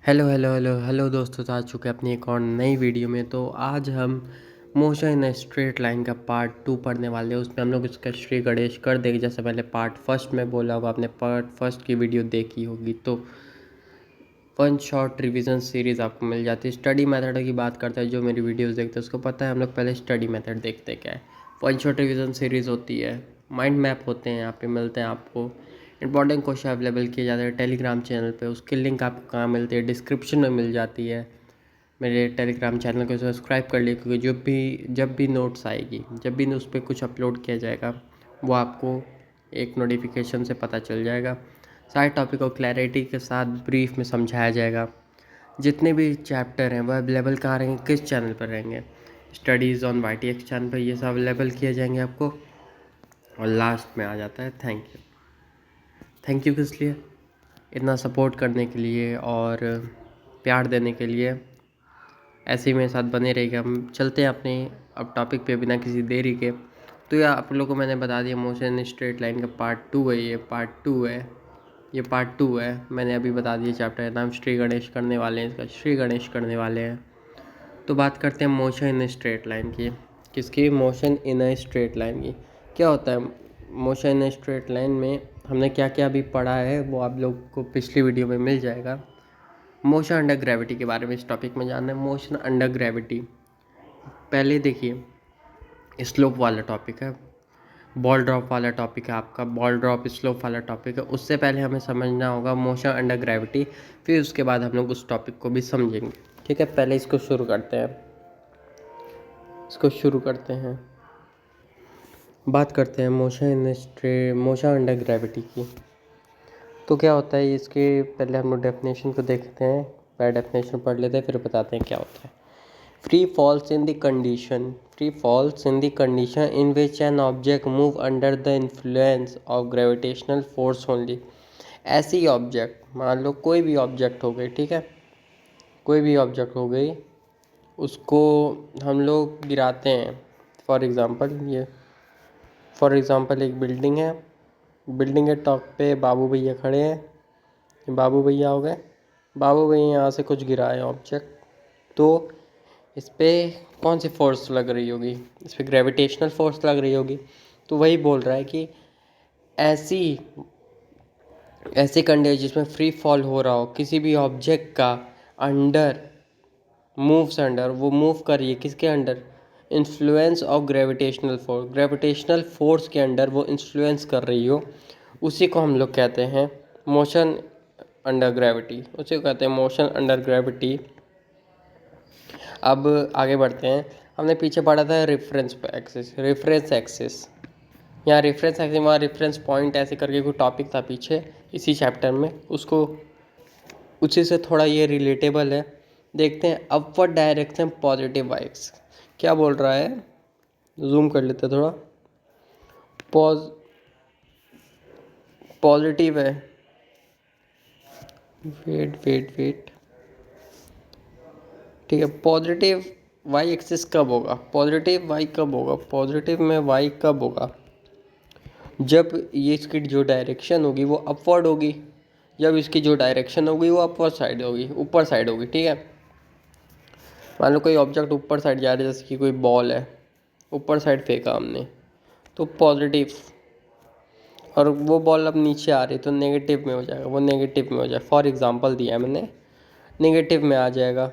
Hello दोस्तों, तो आ चुके हैं अपनी एक और नई वीडियो में। तो आज हम मोशन इन स्ट्रेट लाइन का पार्ट 2 पढ़ने वाले हैं। उसमें हम लोग इसका श्री गणेश कर देंगे। जैसे पहले पार्ट फर्स्ट में बोला हुआ, आपने पार्ट फर्स्ट की वीडियो देखी होगी तो वन शॉट रिवीजन सीरीज़ आपको मिल जाती है। स्टडी मेथड की बात करता है, जो मेरी वीडियोस देखते हैं उसको पता है हम लोग पहले स्टडी मेथड देखते क्या है। वन शॉट रिवीजन सीरीज़ होती है, माइंड मैप होते हैं, यहाँ पे मिलते हैं आपको। इंपॉर्टेंट क्वेश्चन अवेलेबल किए जाते हैं टेलीग्राम चैनल पे। उसकी लिंक आपको कहाँ मिलती है? डिस्क्रिप्शन में मिल जाती है। मेरे टेलीग्राम चैनल को सब्सक्राइब कर लिए, क्योंकि जब भी नोट्स आएगी, जब भी उस पर कुछ अपलोड किया जाएगा, वो आपको एक नोटिफिकेशन से पता चल जाएगा। सारे टॉपिक को क्लैरिटी के साथ ब्रीफ में समझाया जाएगा। जितने भी चैप्टर हैं वह अवेलेबल कहाँ रहेंगे, किस चैनल पर रहेंगे? स्टडीज़ ऑन YTX चैनल पर ये सब अवेलेबल किए जाएंगे आपको। और लास्ट में आ जाता है थैंक यू किस लिए? इतना सपोर्ट करने के लिए और प्यार देने के लिए। ऐसे ही मेरे साथ बने रहेगा। हम चलते हैं अपने अब टॉपिक पे बिना किसी देरी के। तो ये आप लोगों को मैंने बता दिया, मोशन इन स्ट्रेट लाइन का पार्ट 2 है। ये पार्ट टू है। मैंने अभी बता दिया चैप्टर का नाम श्री गणेश करने वाले हैं, इसका श्री गणेश करने वाले हैं। तो बात करते हैं मोशन इन स्ट्रेट लाइन की। किसकी? Motion in a straight line की। क्या होता है मोशन इन स्ट्रेट लाइन में? हमने क्या क्या अभी पढ़ा है वो आप लोग को पिछली वीडियो में मिल जाएगा। मोशन अंडर ग्रेविटी के बारे में इस टॉपिक में जानना है। मोशन अंडर ग्रेविटी पहले देखिए, स्लोप वाला टॉपिक है, बॉल ड्रॉप वाला टॉपिक है आपका, बॉल ड्रॉप स्लोप वाला टॉपिक है। उससे पहले हमें समझना होगा मोशन अंडर ग्रेविटी, फिर उसके बाद हम लोग उस टॉपिक को भी समझेंगे। ठीक है, पहले इसको शुरू करते हैं। बात करते हैं मोशन अंडर ग्रेविटी की। तो क्या होता है इसके? पहले हम लोग डेफिनेशन को देखते हैं। पहले डेफिनेशन पढ़ लेते हैं, फिर बताते हैं क्या होता है। Free falls in the condition in which an object move under the influence of gravitational force only। ऐसी ऑब्जेक्ट, मान लो कोई भी ऑब्जेक्ट हो गई, ठीक है, कोई भी ऑब्जेक्ट हो गई, उसको हम लोग गिराते हैं। फॉर एग्ज़ाम्पल एक बिल्डिंग है, बिल्डिंग के टॉप पे बाबू भैया खड़े हैं। बाबू भैया हो गए, बाबू भैया यहाँ से कुछ गिराए ऑब्जेक्ट, तो इस पर कौन सी फोर्स लग रही होगी? इस पर ग्रेविटेशनल फोर्स लग रही होगी। तो वही बोल रहा है कि ऐसी ऐसी कंडीशन जिसमें फ्री फॉल हो रहा हो किसी भी ऑब्जेक्ट का, वो मूव कर रही है किसके under? Influence of gravitational force के अंडर वो इन्फ्लुएंस कर रही हो, उसी को हम लोग कहते हैं मोशन अंडर ग्रेविटी। अब आगे बढ़ते हैं। हमने पीछे पढ़ा था रेफरेंस एक्सिस। यहाँ रेफरेंस एक्सिस, वहाँ रेफरेंस पॉइंट ऐसे करके कोई टॉपिक था पीछे इसी चैप्टर में, उसको उसी से थोड़ा ये रिलेटेबल है। देखते हैं अपवर्ड डायरेक्शन पॉजिटिव वाइब्स क्या बोल रहा है। जूम कर लेते हैं थोड़ा। पॉजिटिव है, वेट, ठीक है। पॉजिटिव वाई एक्सिस कब होगा? पॉजिटिव में वाई कब होगा? जब ये इसकी जो डायरेक्शन होगी वो अपवर्ड होगी। जब इसकी जो डायरेक्शन होगी वो अपवर्ड साइड होगी, ऊपर साइड होगी, ठीक है। मान लो कोई ऑब्जेक्ट ऊपर साइड जा रहा है, जैसे कि कोई बॉल है, ऊपर साइड फेंका हमने तो पॉजिटिव, और वो बॉल अब नीचे आ रही तो नेगेटिव में हो जाएगा, वो नेगेटिव में हो जाएगा। फॉर एग्जांपल दिया है मैंने, नेगेटिव में आ जाएगा।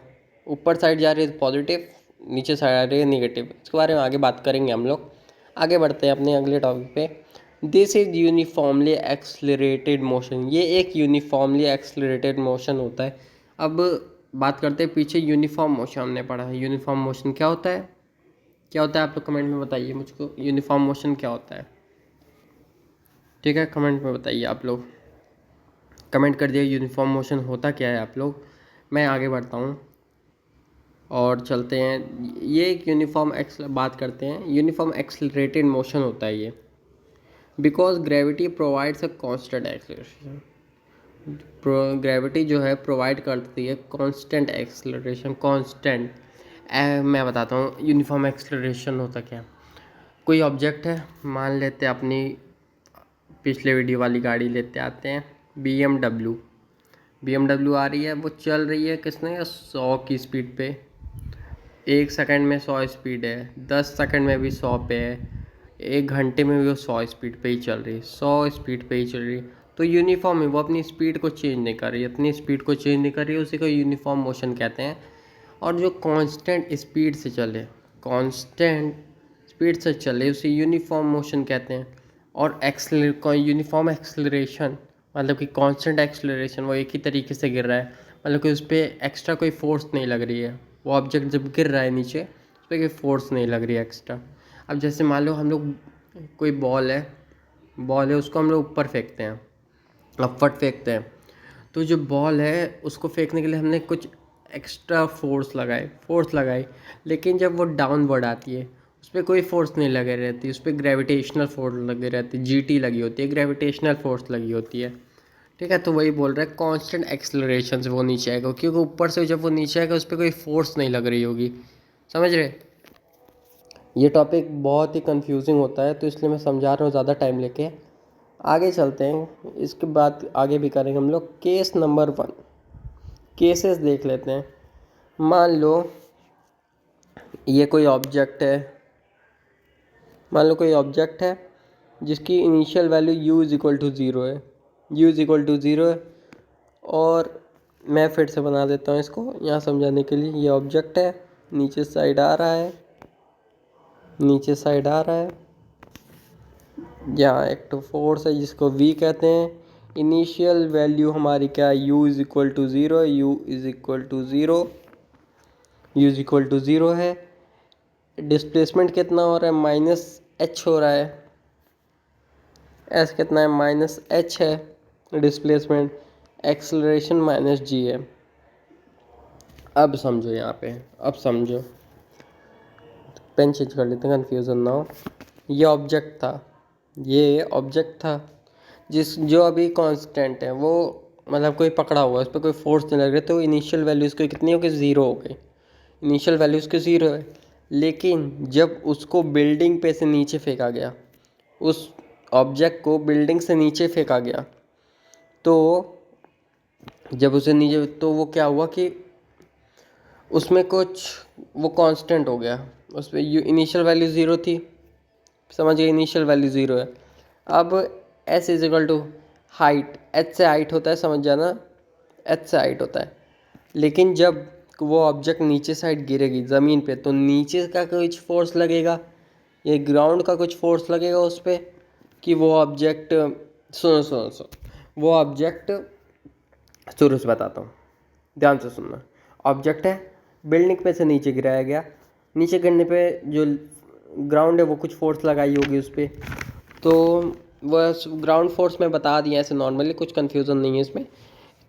ऊपर साइड जा रही है तो पॉजिटिव, नीचे साइड आ रही है नेगेटिव। इसके बारे में आगे बात करेंगे हम लोग। आगे बढ़ते हैं अपने अगले टॉपिक पे। This is uniformly accelerated motion. ये एक यूनिफॉर्मली एक्सलरेटेड मोशन होता है। अब बात करते हैं पीछे यूनिफॉर्म मोशन हमने पढ़ा है। यूनिफॉर्म मोशन क्या होता है? आप लोग कमेंट में बताइए मुझको, यूनिफॉर्म मोशन क्या होता है? ठीक है, कमेंट में बताइए आप लोग। कमेंट कर दिया यूनिफॉर्म मोशन होता क्या है आप लोग। मैं आगे बढ़ता हूँ और चलते हैं। ये एक बात करते हैं। यूनिफॉर्म एक्सलरेटेड मोशन होता है ये, because gravity provides a constant acceleration. Gravity जो है प्रोवाइड करती है कांस्टेंट एक्सलरेशन। मैं बताता हूँ यूनिफॉर्म एक्सलरेशन होता क्या। कोई ऑब्जेक्ट है, मान लेते हैं अपनी पिछले वीडियो वाली गाड़ी लेते आते हैं, BMW। BMW आ रही है, वो चल रही है किसने 100 की स्पीड पे, 1 सेकंड में 100 स्पीड है, 10 सेकंड में भी 100 पे है, 1 घंटे में भी वो 100 स्पीड पे ही चल रही है, 100 स्पीड पे ही चल रही है। तो यूनिफॉर्म है, वो अपनी स्पीड को चेंज नहीं कर रही है, अपनी स्पीड को चेंज नहीं कर रही है, उसी को यूनिफॉर्म मोशन कहते हैं। और जो कांस्टेंट स्पीड से चले, कांस्टेंट स्पीड से चले उसे यूनिफॉर्म मोशन कहते हैं। और यूनिफॉर्म एक्सेलरेशन मतलब कि कांस्टेंट एक्सेलरेशन, वो एक ही तरीके से गिर रहा है, मतलब कि उस पर एक्स्ट्रा कोई फोर्स नहीं लग रही है। वो ऑब्जेक्ट जब गिर रहा है नीचे, उस पर कोई फोर्स नहीं लग रही है एक्स्ट्रा। अब जैसे मान लो हम लोग, कोई बॉल है उसको हम लोग ऊपर फेंकते हैं, अपवर्ड फेंकते हैं, तो जो बॉल है उसको फेंकने के लिए हमने कुछ एक्स्ट्रा फोर्स लगाई, लेकिन जब वो डाउनवर्ड आती है उस पर कोई फोर्स नहीं लगे रहती, उस पर ग्रेविटेशनल फोर्स लगे रहती है, जीटी लगी होती है, ग्रेविटेशनल फोर्स लगी होती है। ठीक है, तो वही बोल रहा है कांस्टेंट एक्सेलरेशन से वो नीचे आएगा, क्योंकि ऊपर से जब वो नीचे आएगा उस पर कोई फोर्स नहीं लग रही होगी। समझ रहे? ये टॉपिक बहुत ही कंफ्यूजिंग होता है, तो इसलिए मैं समझा रहा हूँ ज़्यादा टाइम लेके। आगे चलते हैं, इसके बाद आगे भी करेंगे हम लोग। केस नंबर 1, केसेस देख लेते हैं। मान लो ये कोई ऑब्जेक्ट है, जिसकी initial value u is equal to zero है, और मैं फिर से बना देता हूँ इसको यहाँ समझाने के लिए। ये ऑब्जेक्ट है, नीचे साइड आ रहा है, यहाँ एक तो फोर्स है जिसको v कहते हैं। इनिशियल वैल्यू हमारी क्या है, u is equal to zero है। डिस्प्लेसमेंट कितना हो रहा है, -h हो रहा है, s कितना है, -h है डिस्प्लेसमेंट। एक्सेलरेशन -g है। अब समझो, यहाँ पे अब समझो, पेन चेंज कर लेते हैं, कन्फ्यूज़न ना हो। ये ऑब्जेक्ट था जो अभी कांस्टेंट है, वो मतलब कोई पकड़ा हुआ है, उस पर कोई फोर्स नहीं लग रही, तो इनिशियल वैल्यू इसको कितनी हो गई, ज़ीरो हो गई। इनिशियल वैल्यू उसकी ज़ीरो है। लेकिन जब उसको बिल्डिंग पे से नीचे फेंका गया, उस ऑब्जेक्ट को बिल्डिंग से नीचे फेंका गया, तो जब उसे नीचे, तो वो क्या हुआ कि उसमें कुछ वो कांस्टेंट हो गया, उस पर इनिशियल वैल्यू ज़ीरो थी, समझ गए, इनिशियल वैल्यू ज़ीरो है। अब s is equal to height, h से हाइट होता है, समझ जाना, h से हाइट होता है। लेकिन जब वो ऑब्जेक्ट नीचे साइड गिरेगी ज़मीन पे, तो नीचे का कुछ फोर्स लगेगा, ये ग्राउंड का कुछ फोर्स लगेगा उस पर, कि वो ऑब्जेक्ट, सुनो, वो ऑब्जेक्ट, शुरू से बताता हूँ, ध्यान से सुनना। ऑब्जेक्ट है, बिल्डिंग पे से नीचे गिराया गया, नीचे गिरने पे जो ग्राउंड है वो कुछ फोर्स लगाई होगी उस पर, तो वह ग्राउंड फोर्स में बता दिया ऐसे नॉर्मली, कुछ कन्फ्यूज़न नहीं है इसमें।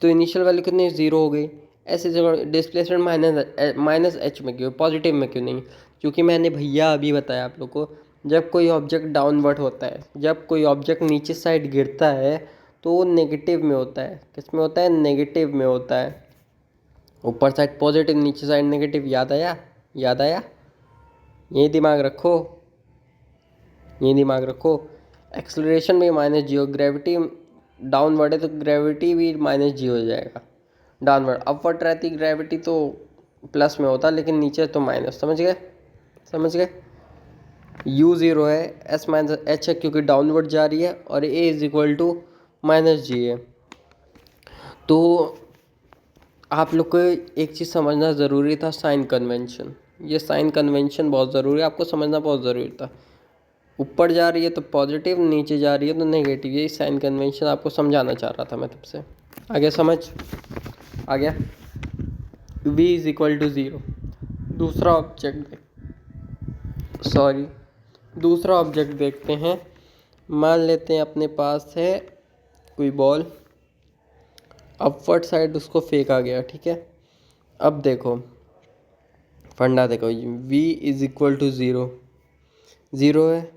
तो इनिशियल वैल्यू कितनी, ज़ीरो हो गई। ऐसे जगह डिस्प्लेसमेंट -h में क्यों, पॉजिटिव में क्यों नहीं? क्योंकि मैंने भैया अभी बताया आप लोग को, जब कोई ऑब्जेक्ट डाउनवर्ड होता है, जब कोई ऑब्जेक्ट नीचे साइड गिरता है, तो वो नेगेटिव में होता है। किस में होता है, नेगेटिव में होता है। ऊपर साइड पॉजिटिव, नीचे साइड नेगेटिव। याद आया? ये दिमाग रखो। एक्सेलरेशन भी -g हो, ग्रेविटी डाउनवर्ड है तो ग्रेविटी भी -g हो जाएगा। डाउनवर्ड, अपवर्ड रहती ग्रेविटी तो प्लस में होता, लेकिन नीचे तो माइनस। समझ गए? u ज़ीरो है, s -h है क्योंकि डाउनवर्ड जा रही है, और a is equal to -g है। तो आप लोग को एक चीज़ समझना ज़रूरी था, साइन कन्वेंशन। ये साइन कन्वेंशन बहुत ज़रूरी है, आपको समझना बहुत ज़रूरी था। ऊपर जा रही है तो पॉजिटिव, नीचे जा रही है तो नेगेटिव। यही साइन कन्वेंशन आपको समझाना चाह रहा था मैं तब से। आगे समझ आ गया? v is equal to zero. दूसरा ऑब्जेक्ट देखते हैं। मान लेते हैं अपने पास है कोई बॉल, अपवर्ड साइड उसको फेंका गया, ठीक है। अब देखो फंडा, देखो v is equal to zero है,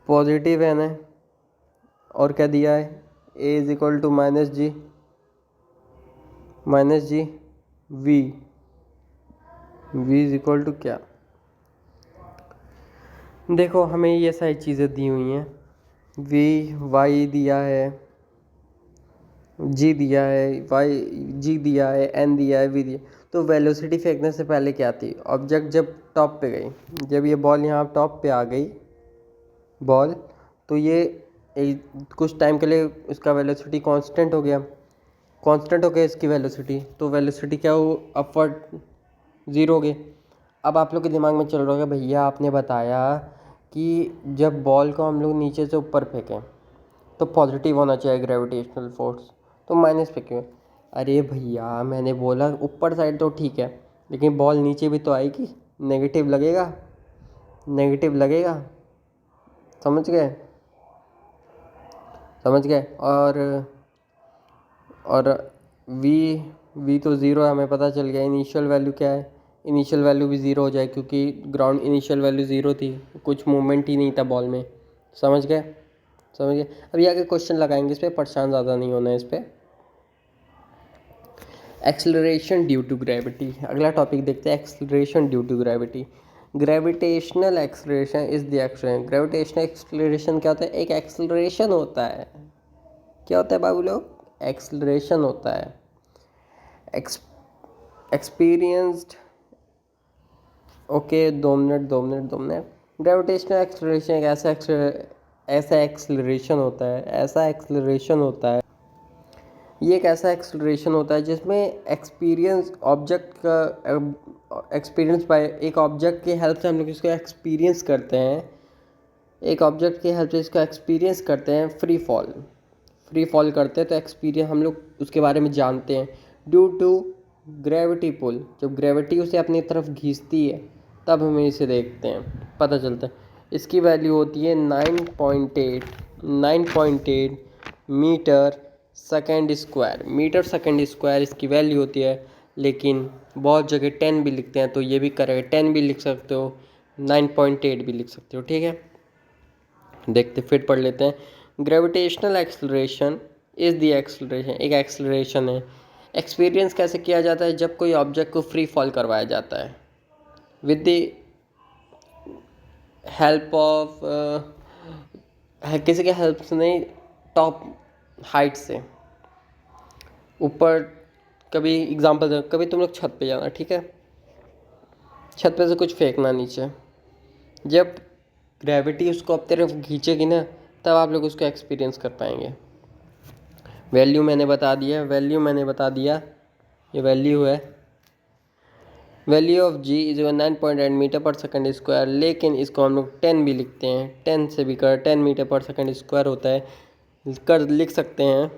पॉजिटिव है ना, और क्या दिया है, a is equal to -g, v is equal to क्या, देखो हमें ये सारी चीज़ें दी हुई हैं, v y दिया है, जी दिया है, वाई जी दिया है, एन दिया है, वी दिया। तो वेलोसिटी फेंकने से पहले क्या थी? ऑब्जेक्ट जब टॉप पे गई, जब ये बॉल यहाँ टॉप पे आ गई बॉल, तो ये कुछ टाइम के लिए इसका वेलोसिटी कांस्टेंट हो गया, कांस्टेंट हो गया इसकी वेलोसिटी, तो वेलोसिटी क्या हो, अपवर्ड ज़ीरो हो गई। अब आप लोग के दिमाग में चल रहा होगा भैया आपने बताया कि जब बॉल को हम लोग नीचे से ऊपर फेंकें तो पॉजिटिव होना चाहिए ग्रेविटेशनल फोर्स, तो माइनस पे क्यों? अरे भैया मैंने बोला ऊपर साइड तो ठीक है, लेकिन बॉल नीचे भी तो आएगी, नेगेटिव लगेगा, नेगेटिव लगेगा। समझ गए? समझ गए? और वी वी तो ज़ीरो है, हमें पता चल गया। इनिशियल वैल्यू क्या है? इनिशियल वैल्यू भी ज़ीरो हो जाए, क्योंकि ग्राउंड इनिशियल वैल्यू ज़ीरो थी, कुछ मूवमेंट ही नहीं था बॉल में। समझ गए? समझ गए? अभी आगे क्वेश्चन लगाएंगे इस पर, परेशान ज़्यादा नहीं होना है इस पर। एक्सेलरेशन ड्यू टू ग्रेविटी, अगला टॉपिक देखते हैं, acceleration due to gravity. Gravitational acceleration is the acceleration. Gravitational acceleration क्या होता है? एक एक्सेलरेशन होता है। क्या होता है बाबू लोग? एक्सेलरेशन होता है। Experienced, okay, 2 minute. Gravitational acceleration एक ऐसा एक्सेलरेशन होता है, ऐसा एक्सेलरेशन होता है, ये एक ऐसा एक्सेलरेशन होता है जिसमें एक्सपीरियंस ऑब्जेक्ट का एक्सपीरियंस बाय एक ऑब्जेक्ट की हेल्प से हम लोग इसको एक्सपीरियंस करते हैं, एक ऑब्जेक्ट की हेल्प से इसको एक्सपीरियंस करते हैं, फ्री फॉल करते हैं, तो एक्सपीरियंस हम लोग उसके बारे में जानते हैं। ड्यू टू ग्रेविटी पुल, जब ग्रेविटी उसे अपनी तरफ खींचती है तब हम इसे देखते हैं, पता चलता है। इसकी वैल्यू होती है 9.8 metre second square. Metre second square इसकी वैल्यू होती है, लेकिन बहुत जगह 10 भी लिखते हैं, तो ये भी करेक्ट, 10 भी लिख सकते हो, 9.8 भी लिख सकते हो, ठीक है। देखते फिर पढ़ लेते हैं। Gravitational acceleration is the acceleration, एक एक्सेलरेशन है। एक्सपीरियंस कैसे किया जाता है? जब कोई ऑब्जेक्ट को फ्री फॉल करवाया जाता है विद द हेल्प ऑफ किसी के हेल्प से नहीं, टॉप हाइट से ऊपर। कभी एग्जांपल दो, कभी तुम लोग छत पे जाना, ठीक है, छत पे से कुछ फेंकना नीचे, जब ग्रेविटी उसको अब तरफ खींचेगी ना, तब आप लोग उसको एक्सपीरियंस कर पाएंगे। वैल्यू मैंने बता दिया, ये वैल्यू है, value of g is 9.8 metre पर सेकंड स्क्वायर, लेकिन इसको हम लोग 10 भी लिखते हैं, 10 से भी कर 10 मीटर पर सेकंड स्क्वायर होता है, कर लिख सकते हैं।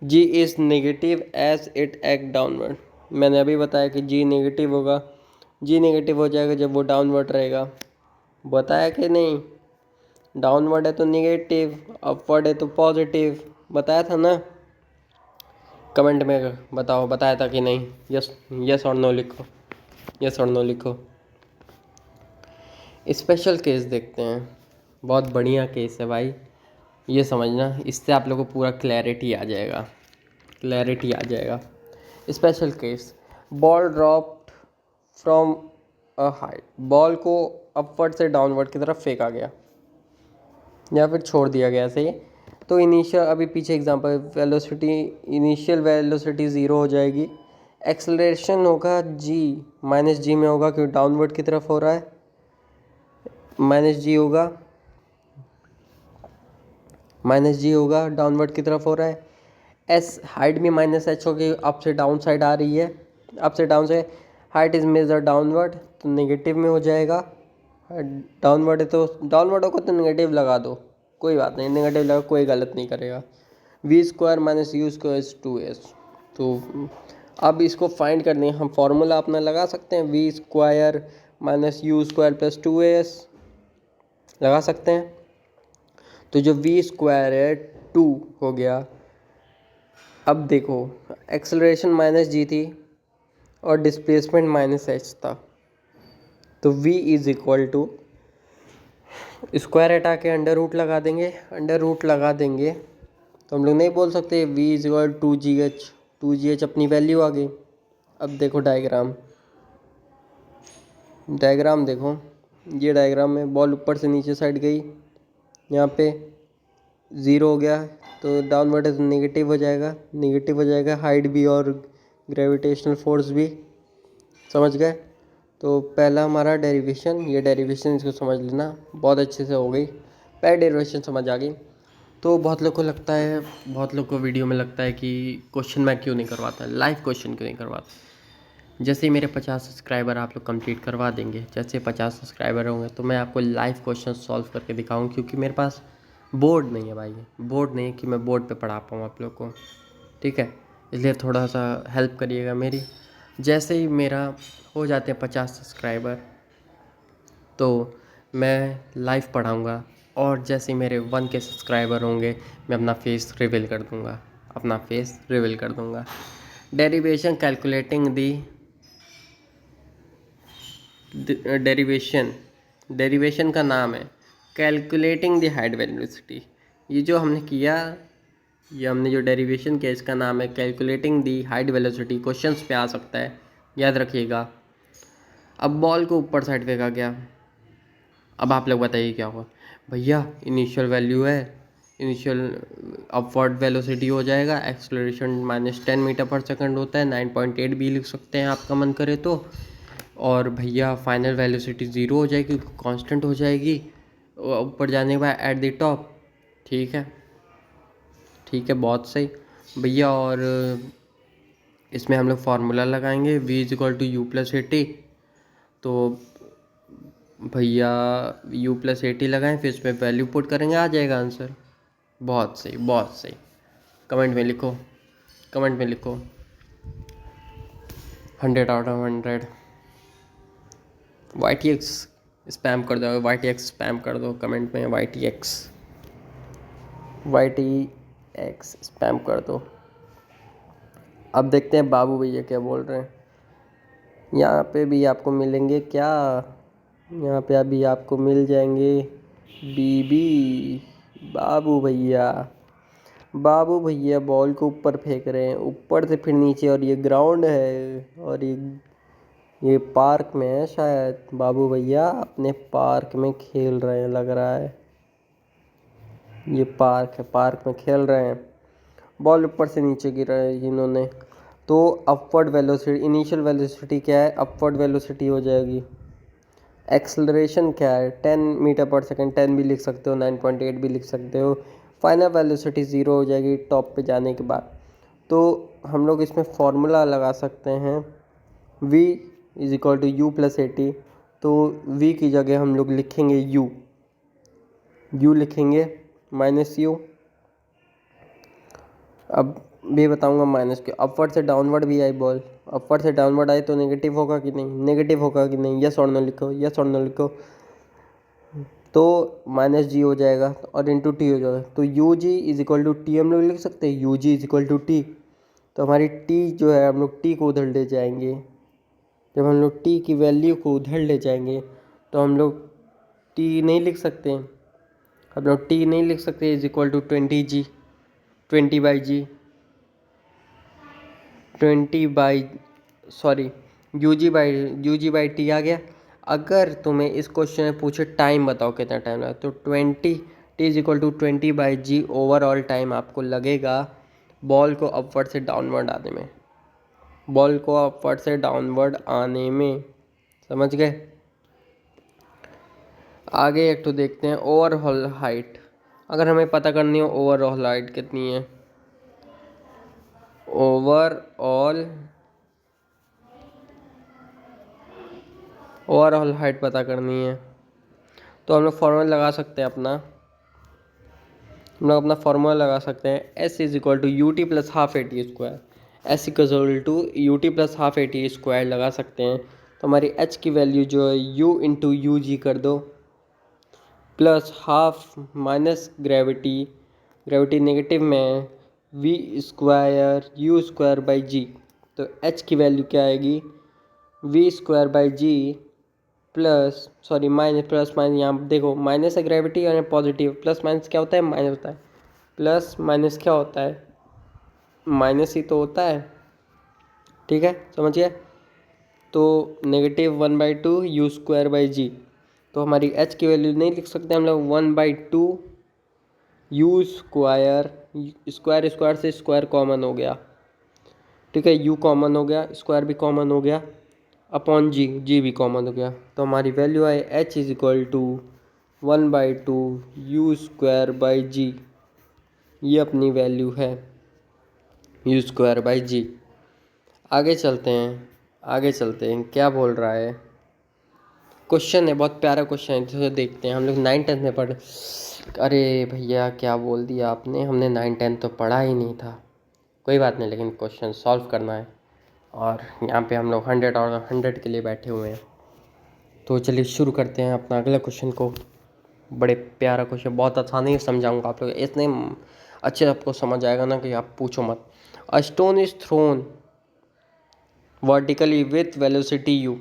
G is negative as it act downward, मैंने अभी बताया कि जी नेगेटिव होगा, जी नेगेटिव हो जाएगा जब वो डाउनवर्ड रहेगा, बताया कि नहीं? डाउनवर्ड है तो नेगेटिव, अपवर्ड है तो पॉजिटिव, बताया था ना? कमेंट में बताओ बताया था कि नहीं। यस, यस और नो लिखो, यस और नो लिखो। स्पेशल केस देखते हैं, बहुत बढ़िया केस है भाई, ये समझना, इससे आप लोगों को पूरा क्लैरिटी आ जाएगा, क्लैरिटी आ जाएगा। Special case, ball dropped from a height, ball को अपवर्ड से डाउनवर्ड की तरफ फेंका गया या फिर छोड़ दिया गया ऐसे ही, तो इनिशियल, अभी पीछे example, velocity, initial velocity zero हो जाएगी, एक्सेलरेशन होगा जी, माइनस जी में होगा क्योंकि डाउनवर्ड की तरफ हो रहा है, माइनस जी होगा डाउनवर्ड की तरफ हो रहा है। एस हाइट भी माइनस एच होगी, अप से डाउन साइड आ रही है, अप से डाउन से, हाइट इज मेजर डाउनवर्ड तो नेगेटिव में हो जाएगा, डाउनवर्ड है तो डाउनवर्ड होगा तो नेगेटिव लगा दो, कोई बात नहीं, नेगेटिव लगा कोई गलत नहीं करेगा। V square minus u square is 2s, तो अब इसको फाइंड करने हम फॉर्मूला अपना लगा सकते हैं, v square minus u square plus 2s लगा सकते हैं, तो जो वी स्क्वायर है 2 हो गया। अब देखो, एक्सेलरेशन माइनस जी थी और डिस्प्लेसमेंट माइनस एच था, तो v is equal to, square हटा के अंडर रूट लगा देंगे, अंडर रूट लगा देंगे तो हम लोग नहीं बोल सकते v इज इक्वल 2gh अपनी वैल्यू आ गई। अब देखो डायग्राम देखो, ये डायग्राम में बॉल ऊपर से नीचे साइड गई, यहाँ पे ज़ीरो हो गया, तो डाउनवर्ड है तो नेगेटिव हो जाएगा, हाइट भी और ग्रेविटेशनल फोर्स भी। समझ गए? तो पहला हमारा डेरिवेशन, ये डेरिवेशन इसको समझ लेना, बहुत अच्छे से हो गई, पहले डेरिवेशन समझ आ गई। तो बहुत लोग को लगता है, बहुत लोग को वीडियो में लगता है कि क्वेश्चन मैं क्यों नहीं करवाता, लाइव क्वेश्चन क्यों नहीं करवाता। जैसे ही मेरे 50 सब्सक्राइबर आप लोग कंप्लीट करवा देंगे, जैसे 50 सब्सक्राइबर होंगे तो मैं आपको लाइव क्वेश्चन सॉल्व करके दिखाऊँ, क्योंकि मेरे पास बोर्ड नहीं है भाई, बोर्ड नहीं है कि मैं बोर्ड पे पढ़ा पाऊँ आप लोग को। ठीक है, इसलिए थोड़ा सा हेल्प करिएगा मेरी। जैसे ही मेरा हो जाते हैं 50 सब्सक्राइबर तो मैं लाइव पढ़ाऊँगा, और जैसे ही मेरे 1 के सब्सक्राइबर होंगे मैं अपना फेस रिवील कर दूँगा, डेरिवेशन कैलकुलेटिंग दी डेरिवेशन का नाम है कैलकुलेटिंग द हाइट वेलोसिटी। ये जो हमने किया, ये हमने जो डेरिवेशन किया इसका नाम है कैलकुलेटिंग दी हाइट वेलोसिटी। क्वेश्चंस पे आ सकता है, याद रखिएगा। अब बॉल को ऊपर साइड फेंका गया, अब आप लोग बताइए क्या हुआ। भैया इनिशियल वैल्यू है, इनिशियल अपवर्ड वेलोसिटी हो जाएगा, एक्सेलरेशन -10 मीटर पर सेकंड होता है, 9.8 भी लिख सकते हैं आपका मन करे तो। और भैया फाइनल वेलोसिटी 0 हो जाएगी, कांस्टेंट हो जाएगी ऊपर जाने के बाद एट द टॉप। ठीक है, बहुत सही भैया। और इसमें हम लोग फार्मूला लगाएंगे v=u+80। तो भैया u+80 लगाएं, फिर इसमें वैल्यू पुट करेंगे, आ जाएगा आंसर। बहुत सही। कमेंट में लिखो 100 आउट ऑफ 100। YTX स्पैम कर दो, YTX स्पैम कर दो कमेंट में, YTX स्पैम कर दो। अब देखते हैं बाबू भैया क्या बोल रहे हैं। यहाँ पे भी आपको मिलेंगे क्या, यहाँ पे अभी आपको मिल जाएंगे बीबी। बाबू भैया बॉल को ऊपर फेंक रहे हैं, ऊपर से फिर नीचे, और ये ग्राउंड है, और ये पार्क में है शायद। बाबू भैया अपने पार्क में खेल रहे हैं लग रहा है, ये पार्क है, पार्क में खेल रहे हैं। बॉल ऊपर से नीचे गिरा है इन्होंने। तो अपवर्ड वेलोसिटी, इनिशियल वेलोसिटी क्या है, अपवर्ड वेलोसिटी हो जाएगी। एक्सेलरेशन क्या है, 10 मीटर पर सेकंड, 10 भी लिख सकते हो, 9.8 भी लिख सकते हो। फाइनल वेलोसिटी 0 हो जाएगी टॉप पे जाने के बाद। तो हम लोग इसमें फॉर्मूला लगा सकते हैं v=u+80। तो v की जगह हम लोग लिखेंगे u लिखेंगे -u। अब भी बताऊंगा माइनस के, अपवर्ड से डाउनवर्ड भी आई बॉल, अपवर्ड से डाउनवर्ड आए तो नेगेटिव होगा कि नहीं, यस और नो लिखो। तो -g हो जाएगा और इंटू टी हो जाएगा। तो u=t हम लोग लिख सकते हैं, u=t। तो हमारी t जो है, हम लोग t को उधर ले जाएंगे। जब हम लोग t की वैल्यू को उधर ले जाएंगे तो हम लोग t नहीं लिख सकते, =20g, 20/g, ug/t आ गया। अगर तुम्हें इस क्वेश्चन में पूछे टाइम बताओ कितना टाइम लगा, तो t=20/g ओवरऑल टाइम आपको लगेगा बॉल को अपवर्ड से डाउनवर्ड आने में। समझ गए? आगे एक तो देखते हैं ओवरऑल हाइट। अगर हमें पता करनी हो ओवरऑल हाइट कितनी है, ओवरऑल हाइट पता करनी है तो हम लोग फार्मूला लगा सकते हैं अपना फार्मूला लगा सकते हैं। S=ut+12AT², लगा सकते हैं। तो हमारी h की वैल्यू जो है u/ug कर दो, plus half minus gravity negative में v²u²/g। तो h की वैल्यू क्या आएगी, v²/g प्लस माइनस, यहाँ देखो माइनस है ग्रेविटी और पॉजिटिव, प्लस माइनस क्या होता है, माइनस होता है। प्लस माइनस क्या होता है, माइनस ही तो होता है। ठीक है, समझिए। तो -1/2 u²/g। तो हमारी h की वैल्यू नहीं लिख सकते हम लोग, 1/2 स्क्वायर स्क्वायर से स्क्वायर कॉमन हो गया, ठीक है, यू कॉमन हो गया, स्क्वायर भी कॉमन हो गया, अपॉन जी, जी भी कॉमन हो गया। तो हमारी वैल्यू आए H is equal to 1/2 u square by g. ये अपनी वैल्यू है यू स्क्वायर बाई जी। आगे चलते हैं, आगे चलते हैं, क्या बोल रहा है। क्वेश्चन है, बहुत प्यारा क्वेश्चन है, जिसे देखते हैं। हम लोग 9-10 में पढ़, अरे भैया क्या बोल दिया आपने, हमने 9-10 तो पढ़ा ही नहीं था। कोई बात नहीं, लेकिन क्वेश्चन सॉल्व करना है और यहाँ पे हम लोग 100 और 100 के लिए बैठे हुए हैं। तो चलिए शुरू करते हैं अपना अगला क्वेश्चन को। बड़े प्यारा क्वेश्चन, बहुत आसानी से समझाऊंगा आप लोग, इतने अच्छे आपको समझ आएगा ना कि आप पूछो मत। A stone is thrown vertically with velocity u.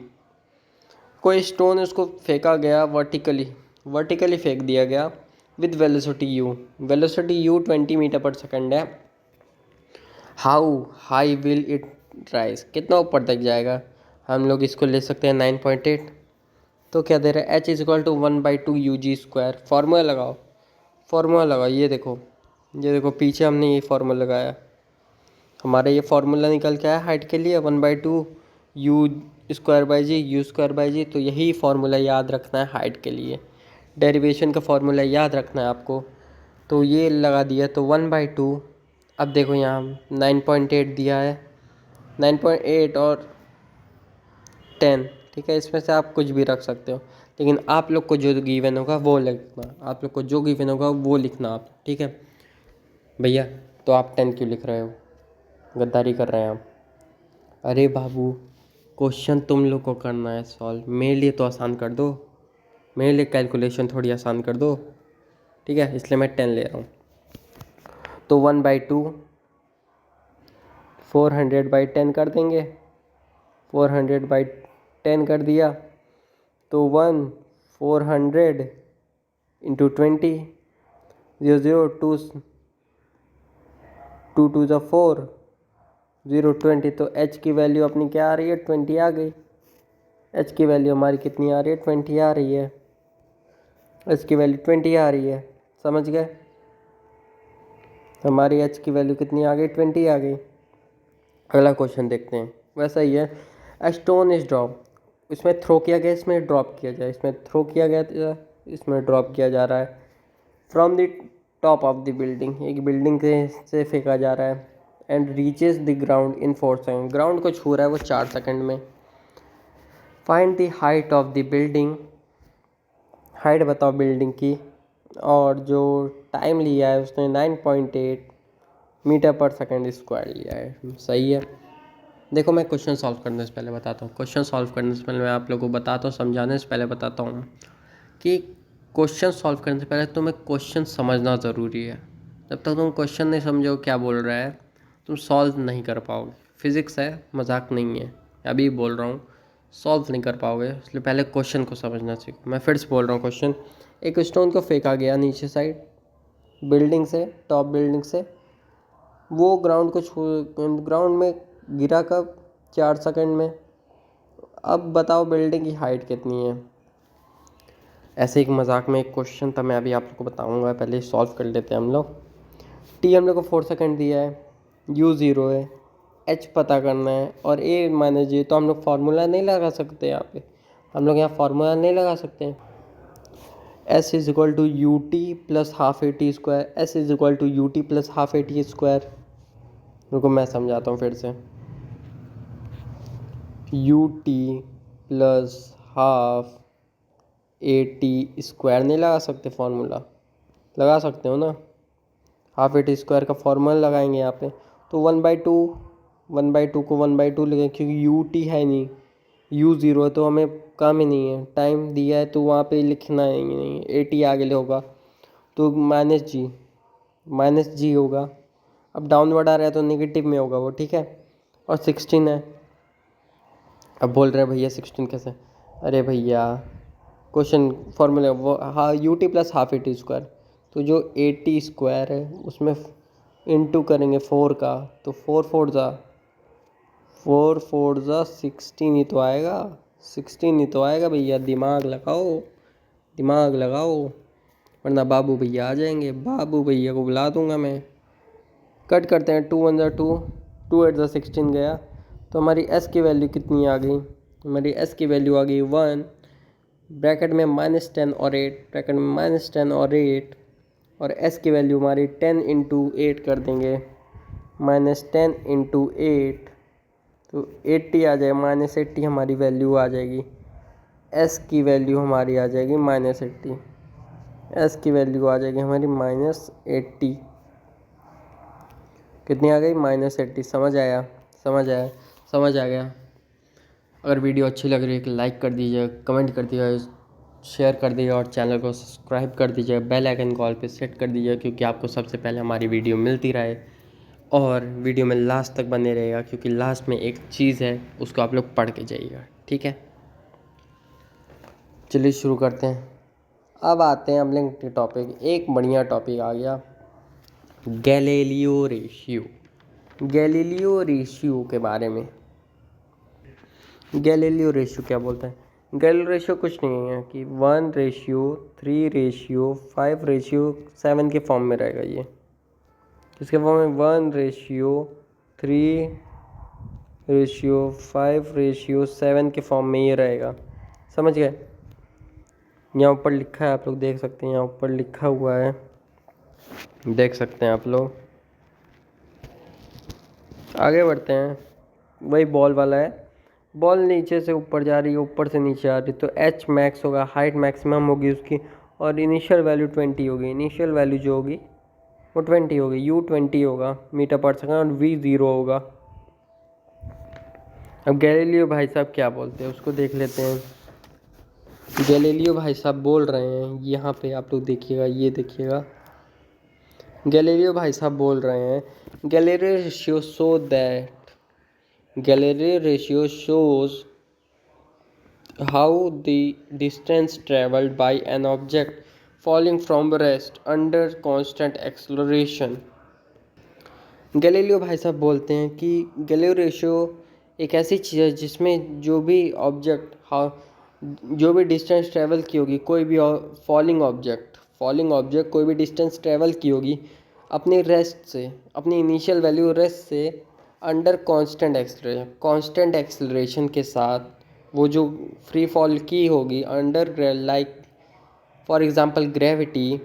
कोई स्टोन उसको फेंका गया वर्टिकली, वर्टिकली फेंक दिया गया with velocity u. Velocity u 20 metre पर सेकंड है। How high will it rise, कितना ऊपर तक जाएगा। हम लोग इसको ले सकते हैं 9.8। तो क्या दे रहा है, h is equal to 1/2 u g square. Formula लगाओ, फार्मूला लगाओ, ये देखो, ये देखो पीछे हमने ये फार्मूला लगाया, हमारा ये फार्मूला निकल के आया हाइट के लिए 1/2 u square by g, u square by g. तो यही फार्मूला याद रखना है हाइट के लिए, डेरिवेशन का फार्मूला याद रखना है आपको। तो ये लगा दिया, तो 1/2। अब देखो यहाँ 9.8 दिया है, 9.8 और 10, ठीक है, इसमें से आप कुछ भी रख सकते हो, लेकिन आप लोग को जो गिवन होगा वो लिखना, आप लोग को जो गिवन होगा वो लिखना आप, ठीक है भैया। तो आप 10 क्यों लिख रहे हो, गद्दारी कर रहे हैं आप। अरे बाबू, क्वेश्चन तुम लोग को करना है सॉल्व, मेरे लिए तो आसान कर दो, मेरे लिए कैलकुलेशन थोड़ी आसान कर दो, ठीक है, इसलिए मैं 10 ले रहा हूँ। तो 1/2 400/10 कर देंगे, 400/10 कर दिया, तो 400 × 20, 0 0 2 2 2 ज़ा 4, 0 20। तो h की वैल्यू अपनी क्या आ रही है, 20 आ गई। h की वैल्यू हमारी कितनी आ रही है, 20 आ रही है, h की वैल्यू 20 आ रही है, समझ गए। हमारी h की वैल्यू कितनी आ गई, 20 आ गई। अगला क्वेश्चन देखते हैं, वैसा ही है। अ स्टोन इज ड्रॉप, इसमें थ्रो किया गया, इसमें ड्रॉप किया जाए, इसमें थ्रो किया गया, इसमें ड्रॉप किया जा रहा है। From the top of the building, एक बिल्डिंग से फेंका जा रहा है। And reaches the ground in 4 second, ground को छू रहा है वो 4 सेकेंड में। Find the height of the building, height बताओ बिल्डिंग की। और जो टाइम लिया है उसने 9.8 मीटर पर सेकेंड स्क्वायर लिया है, सही है। देखो मैं क्वेश्चन सॉल्व करने से पहले बताता हूँ, क्वेश्चन सॉल्व करने से पहले मैं आप लोगों को बताता हूँ, समझाने से पहले बताता हूँ कि क्वेश्चन सॉल्व करने से पहले तुम्हें क्वेश्चन समझना ज़रूरी है। जब तक तुम क्वेश्चन नहीं समझो क्या बोल रहा है, तुम सॉल्व नहीं कर पाओगे। फिज़िक्स है, मजाक नहीं है, अभी बोल रहा हूँ, सॉल्व नहीं कर पाओगे, इसलिए पहले क्वेश्चन को समझना सीखो। मैं फिर से बोल रहा हूँ क्वेश्चन। एक स्टोन को फेंका गया नीचे साइड बिल्डिंग से, टॉप बिल्डिंग से, वो ग्राउंड को छू, ग्राउंड में गिरा कब, 4 सेकंड में। अब बताओ बिल्डिंग की हाइट कितनी है। ऐसे एक मजाक में एक क्वेश्चन था, मैं अभी आप लोग को बताऊंगा, पहले सॉल्व कर लेते हैं हम लोग। टी हम लोग को 4 सेकंड दिया है, यू 0 है, एच पता करना है और ए माइनस जी। तो हम लोग फार्मूला नहीं लगा सकते, यहाँ पे हम लोग यहाँ फार्मूला नहीं लगा सकते। S is equal to u t plus half a t square, s is equal to u t plus half a t square. रुको मैं समझाता हूँ फिर से। U t plus half a t square नहीं लगा सकते, फार्मूला लगा सकते हो ना, हाफ ए टी स्क्वायर का फार्मूला लगाएंगे यहाँ पे। तो 1/2, 1/2 को 1/2 लिखें, क्योंकि यू टी है नहीं, यू 0 है, तो हमें काम ही नहीं है, टाइम दिया है तो वहाँ पे लिखना ही नहीं, ए टी आगे होगा, तो माइनस जी होगा। अब डाउनवर्ड आ रहा है तो नेगेटिव में होगा वो, ठीक है। और 16 है। अब बोल रहे हैं भैया 16 कैसे, अरे भैया क्वेश्चन फॉर्मूला वो, हाँ you t plus half a t square, तो जो ए टी स्क्वायर है उसमें इनटू करेंगे 4 का, तो 4 4 16 ही तो आएगा, 16 ही तो आएगा भैया, दिमाग लगाओ, दिमाग लगाओ, वरना बाबू भैया आ जाएंगे, बाबू भैया को बुला दूंगा मैं। कट करते हैं, 2 1 2, 2 8 16 गया। तो हमारी एस की वैल्यू कितनी आ गई? हमारी एस की वैल्यू आ गई 1, ब्रैकेट में -10 और 8, ब्रैकेट में -10 और 8, और एस की वैल्यू हमारी 10 इंटू 8 कर देंगे, -10 इंटू 8, तो 80 आ जाएगा, -80 हमारी वैल्यू आ जाएगी। एस की वैल्यू हमारी आ जाएगी -80, एस की वैल्यू आ जाएगी हमारी -80। कितनी आ गई? -80। समझ आया? समझ आया? समझ आ गया? अगर वीडियो अच्छी लग रही है तो लाइक कर दीजिए, कमेंट कर दीजिए, शेयर कर दीजिए और चैनल को सब्सक्राइब कर दीजिए। बेल आइकन कॉल पे सेट कर दीजिए क्योंकि आपको सबसे पहले हमारी वीडियो मिलती रहे। और वीडियो में लास्ट तक बने रहेगा क्योंकि लास्ट में एक चीज़ है, उसको आप लोग पढ़ के जाइएगा, ठीक है? चलिए शुरू करते हैं। अब आते हैं अपने टॉपिक। एक बढ़िया टॉपिक आ गया, गैलीलियो रेशियो। गैलीलियो रेशियो के बारे में। गैलीलियो रेशियो क्या बोलता है? गैलीलियो रेशियो कुछ नहीं है कि 1:3:5:7 के फॉर्म में रहेगा। ये किसके फॉर्म में? 1:3:5:7 के फॉर्म में ये रहेगा। समझ गए? यहाँ ऊपर लिखा है, आप लोग देख सकते हैं, यहाँ ऊपर लिखा हुआ है, देख सकते हैं आप लोग। आगे बढ़ते हैं। वही बॉल वाला है, बॉल नीचे से ऊपर जा रही है, ऊपर से नीचे आ रही है, तो एच मैक्स होगा, हाइट मैक्सिमम होगी उसकी, और इनिशियल वैल्यू 20 होगी। इनिशियल वैल्यू जो होगी वो 20 होगी, यू 20 होगा मीटर पर सेकंड, और वी 0 होगा। अब गैलीलियो भाई साहब क्या बोलते हैं उसको देख लेते हैं। गैलीलियो भाई साहब बोल रहे हैं, यहाँ पे आप लोग देखिएगा, ये देखिएगा, गैलीलियो भाई साहब बोल रहे हैं, Galileo ratio show that Galileo ratio shows how the distance traveled by an object falling from rest under constant acceleration। Galileo भाई साहब बोलते हैं कि गैलीलियो रेशियो एक ऐसी चीज़ है जिसमें जो भी डिस्टेंस ट्रैवल की होगी, कोई भी फॉलिंग ऑब्जेक्ट कोई भी डिस्टेंस ट्रैवल की होगी अपनी रेस्ट से, अपनी इनिशियल वैल्यू रेस्ट से, अंडर कांस्टेंट एक्सेलरेशन के साथ, वो जो फ्री फॉल की होगी under, like for example gravity,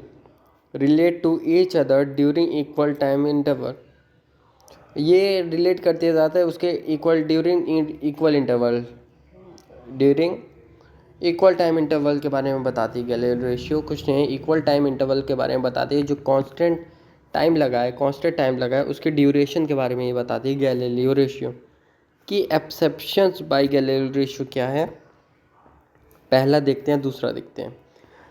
relate to each other during equal time interval. ये रिलेट करते जाता है उसके equal during equal time interval के बारे में बताती है। गैलीलियो रेशियो कुछ नहीं, इक्वल टाइम इंटरवल के बारे में बताती है, जो कांस्टेंट टाइम लगा है उसके ड्यूरेशन के बारे में ये बताती है गैलीलियो रेशियो की। एक्सेप्शंस बाय गैलीलियो रेशियो क्या है, पहला देखते हैं, दूसरा देखते हैं।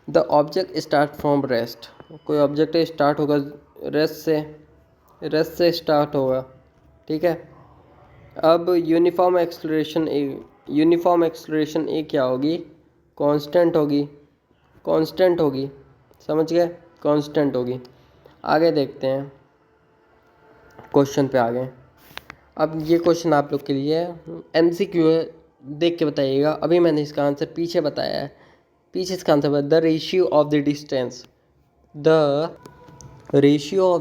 The object start from rest, कोई ऑब्जेक्ट स्टार्ट होगा रेस्ट से स्टार्ट होगा, ठीक है। अब यूनिफॉर्म एक्सेलरेशन ए क्या होगी? कांस्टेंट होगी, समझ गए? कांस्टेंट होगी। आगे देखते हैं, क्वेश्चन पे आगे। अब ये क्वेश्चन आप लोग के लिए MCQ है, देख के बताइएगा। अभी मैंने इसका आंसर पीछे बताया है, पीछे इसका answer the ratio of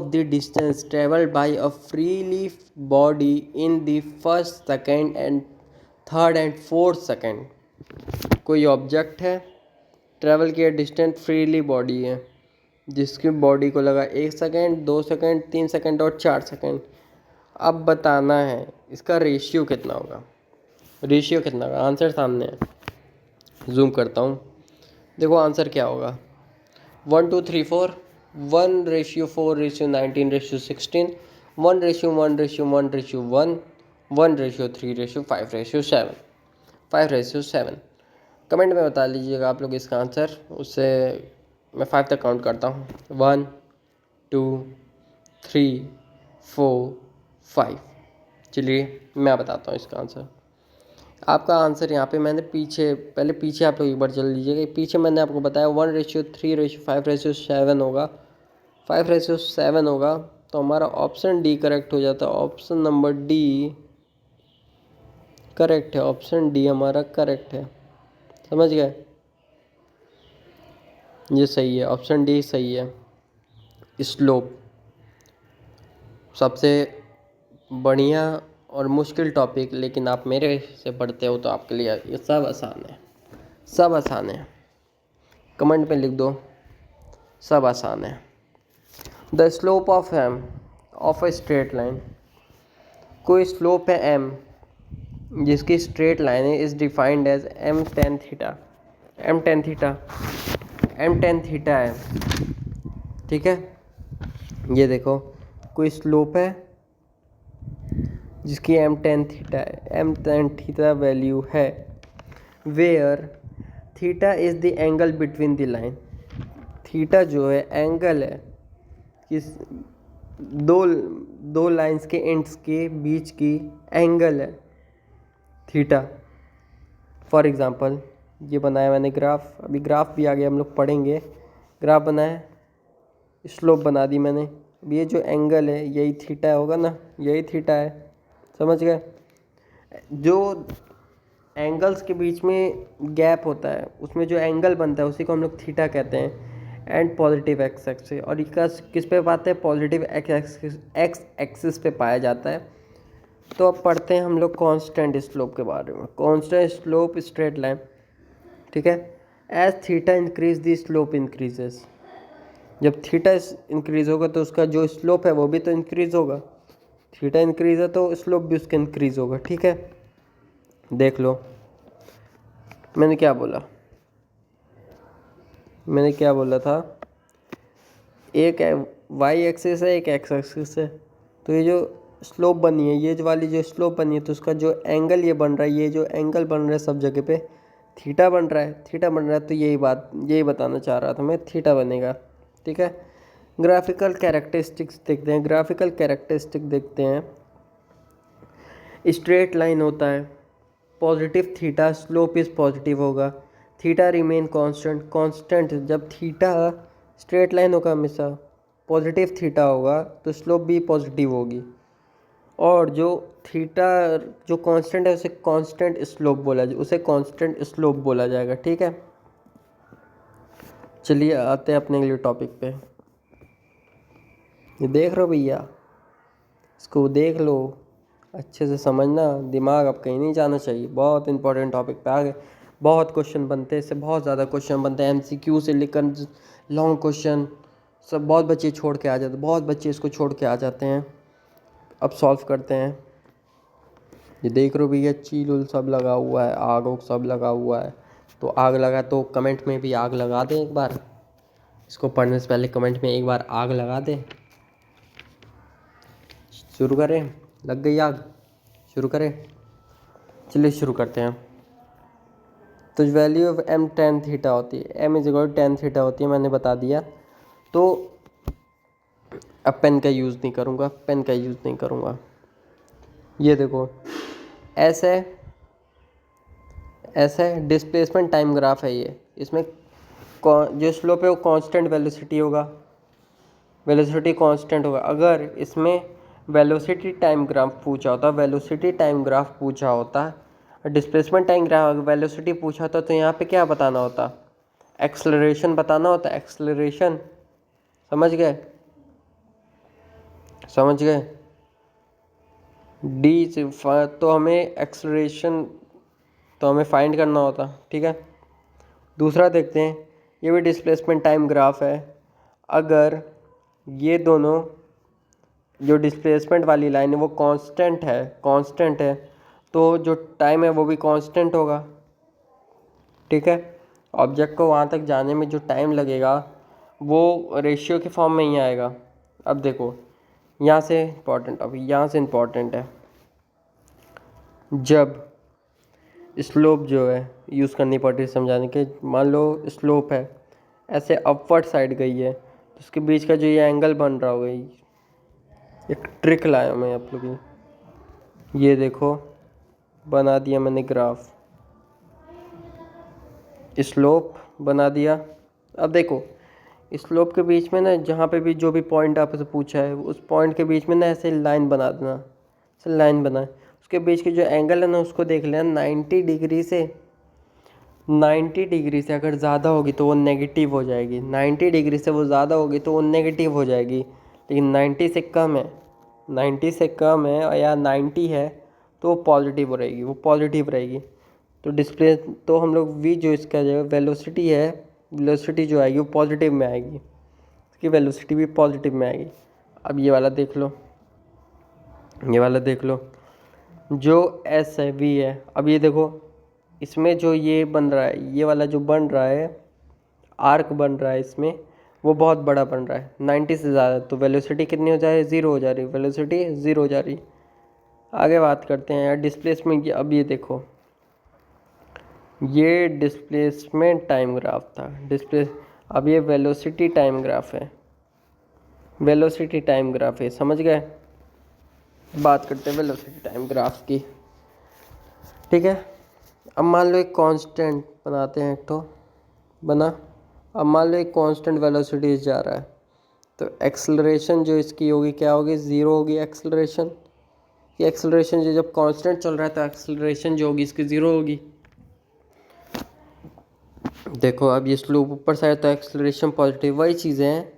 the distance travelled by a freely body in the first second and third and fourth second. कोई ऑब्जेक्ट है, ट्रैवल किया डिस्टेंस, फ्रीली बॉडी है, जिसकी बॉडी को लगा 1 सेकेंड, 2 सेकेंड, 3 सेकेंड और 4 सेकेंड। अब बताना है इसका रेशियो कितना होगा। आंसर सामने है, जूम करता हूँ, देखो आंसर क्या होगा। 1 2 3 4, 1:4:19:16, 1:1:1:1, 1:3:5:7, 5:7। कमेंट में बता लीजिएगा आप लोग इसका आंसर, उससे मैं 5 तक काउंट करता हूँ। 1 2 3 4 5। चलिए मैं बताता हूँ इसका आंसर। आपका आंसर यहाँ पे मैंने पीछे आप लोग एक बार चल लीजिएगा। पीछे मैंने आपको बताया 1:3:5:7 होगा, 5:7 होगा। तो हमारा ऑप्शन डी करेक्ट हो जाता है। ऑप्शन नंबर डी करेक्ट है, ऑप्शन डी हमारा करेक्ट है, समझ गए? ये सही है, ऑप्शन डी सही है, स्लोप। सबसे बढ़िया और मुश्किल टॉपिक, लेकिन आप मेरे से पढ़ते हो तो आपके लिए ये सब आसान है, सब आसान है। कमेंट में लिख दो, सब आसान है। The slope of m of a straight line, कोई स्लोप है एम जिसकी स्ट्रेट लाइन है, is defined as m tan theta. M tan theta, m tan theta है, ठीक है। ये देखो, कोई स्लोप है जिसकी एम टेन थीटा है, एम टेन थीटा वैल्यू है, where theta is the angle between the line. Theta जो है एंगल है किस दो लाइंस के एंड्स के बीच की एंगल है थीटा। फॉर एग्जांपल ये बनाया मैंने ग्राफ, अभी ग्राफ भी आगे हम लोग पढ़ेंगे। ग्राफ बनाया, स्लोप बना दी मैंने। अब ये जो एंगल है यही थीटा होगा ना, यही थीटा है, समझ गए। जो एंगल्स के बीच में गैप होता है उसमें जो एंगल बनता है उसी को हम लोग थीटा कहते हैं। एंड पॉजिटिव एक्स एक्सिस, और इसका किस पे पाते हैं, पॉजिटिव एक्स एक्सिस पे पाया जाता है। तो अब पढ़ते हैं हम लोग कांस्टेंट स्लोप के बारे में। कांस्टेंट स्लोप स्ट्रेट लाइन, ठीक है। As theta increase the slope increases, जब थीटा इंक्रीज होगा तो उसका जो स्लोप है वो भी तो इंक्रीज होगा। थीटा इंक्रीज है तो स्लोप भी उसका इंक्रीज होगा, ठीक है। देख लो मैंने क्या बोला, मैंने क्या बोला था, एक वाई एक्सिस है, एक एक्स एक्सिस है। तो ये जो स्लोप बनी है, ये जो वाली जो स्लोप बनी है, तो उसका जो एंगल ये बन रहा है, ये जो एंगल बन रहा है सब जगह पे थीटा बन रहा है, थीटा बन रहा है। तो यही बताना चाह रहा था मैं, थीटा बनेगा, ठीक है। ग्राफिकल कैरेक्टरिस्टिक्स देखते हैं, ग्राफिकल कैरेक्टरिस्टिक देखते हैं। स्ट्रेट लाइन होता है, positive theta, slope is positive होगा, थीटा रिमेन कांस्टेंट। कांस्टेंट जब थीटा स्ट्रेट लाइन होगा हमेशा, पॉजिटिव थीटा होगा तो स्लोप भी पॉजिटिव होगी। और जो थीटा जो कांस्टेंट है उसे कांस्टेंट स्लोप बोला जाएगा, ठीक है। चलिए आते हैं अपने अगले टॉपिक पे। ये देख रहे हो भैया, इसको देख लो, अच्छे से समझना, दिमाग अब कहीं नहीं जाना चाहिए। बहुत इंपॉर्टेंट टॉपिक पे आ गए, बहुत क्वेश्चन बनते हैं इससे, बहुत ज़्यादा क्वेश्चन बनते हैं। एमसीक्यू से लेकर लॉन्ग क्वेश्चन सब बहुत बच्चे छोड़ के आ जाते हैं, बहुत बच्चे इसको छोड़ के आ जाते हैं। अब सॉल्व करते हैं। ये देख रहे हो भैया, चील उल सब लगा हुआ है, आग उग सब लगा हुआ है। तो आग लगा तो कमेंट में भी आग लगा दें एक बार, इसको पढ़ने से पहले कमेंट में एक बार आग लगा दें। शुरू करें, लग गई आग, शुरू करें। चलिए शुरू करते हैं। तो value of m tan theta होती है, m is equal to theta होती है, मैंने बता दिया। तो अब पेन का यूज़ नहीं करूँगा, पेन का यूज़ नहीं करूँगा। ये देखो ऐसे डिस्प्लेसमेंट टाइम ग्राफ है ये। इसमें जो स्लोप है वो कांस्टेंट वेलोसिटी होगा, वेलोसिटी कांस्टेंट होगा। अगर इसमें वेलोसिटी टाइम ग्राफ पूछा होता, डिस्प्लेसमेंट टाइम ग्राफ वेलोसिटी पूछा होता, तो यहाँ पे क्या बताना होता, एक्सेलरेशन बताना होता, एक्सेलरेशन। समझ गए, समझ गए। डी तो हमें एक्सेलरेशन तो हमें फाइंड करना होता, ठीक है। दूसरा देखते हैं, ये भी डिस्प्लेसमेंट टाइम ग्राफ है। अगर ये दोनों जो डिस्प्लेसमेंट वाली लाइन है वो कांस्टेंट है तो जो टाइम है वो भी कांस्टेंट होगा, ठीक है। ऑब्जेक्ट को वहाँ तक जाने में जो टाइम लगेगा वो रेशियो के फॉर्म में ही आएगा। अब देखो यहाँ से इम्पॉर्टेंट है, जब स्लोप जो है यूज़ करनी पड़ती है समझाने के। मान लो स्लोप है ऐसे अपवर्ड साइड गई है, तो उसके बीच का जो ये एंगल बन रहा होगा, एक ट्रिक लाया मैं आप लोग, ये देखो बना दिया मैंने ग्राफ, स्लोप बना दिया। अब देखो स्लोप के बीच में ना, जहाँ पे भी जो भी पॉइंट आपसे पूछा है उस पॉइंट के बीच में ना ऐसे लाइन बना देना, ऐसे लाइन बनाए। उसके बीच की जो एंगल है ना उसको देख लेना 90 डिग्री से। 90 डिग्री से अगर ज़्यादा होगी तो वो नेगेटिव हो जाएगी, 90 डिग्री से वो ज़्यादा होगी तो वो नेगेटिव हो जाएगी। लेकिन 90 से कम है, 90 से कम है या 90 है तो वो पॉजिटिव रहेगी, वो पॉजिटिव रहेगी। तो डिस्प्ले तो हम लोग वी जो इसका जो वेलोसिटी है, वेलोसिटी जो आएगी वो पॉजिटिव में आएगी, इसकी वेलोसिटी भी पॉजिटिव में आएगी। अब ये वाला देख लो, ये वाला देख लो, जो एस है वी है। अब ये देखो, इसमें जो ये बन रहा है, ये वाला जो बन रहा है, आर्क बन रहा है इसमें, वो बहुत बड़ा बन रहा है 90 से ज़्यादा। तो वेलोसिटी कितनी हो जा रही है? ज़ीरो हो जा रही है, वेलोसिटी ज़ीरो हो जा रही है। आगे बात करते हैं यार डिस्प्लेसमेंट की। अब ये देखो, ये डिस्प्लेसमेंट टाइम ग्राफ था, अब ये वेलोसिटी टाइम ग्राफ है, वेलोसिटी टाइम ग्राफ है, समझ गए? बात करते हैं वेलोसिटी टाइम ग्राफ की, ठीक है। अब मान लो एक कांस्टेंट बनाते हैं, एक तो बना। अब मान लो एक कांस्टेंट वेलोसिटी जा रहा है, तो एक्सेलरेशन जो इसकी होगी क्या होगी? ज़ीरो होगी एक्सेलरेशन। ये एक्सेलरेशन जो जब कांस्टेंट चल रहा है तो एक्सेलरेशन जो होगी इसकी ज़ीरो होगी। देखो अब ये स्लोप ऊपर साइड तो एक्सेलरेशन पॉजिटिव, वही चीज़ें हैं।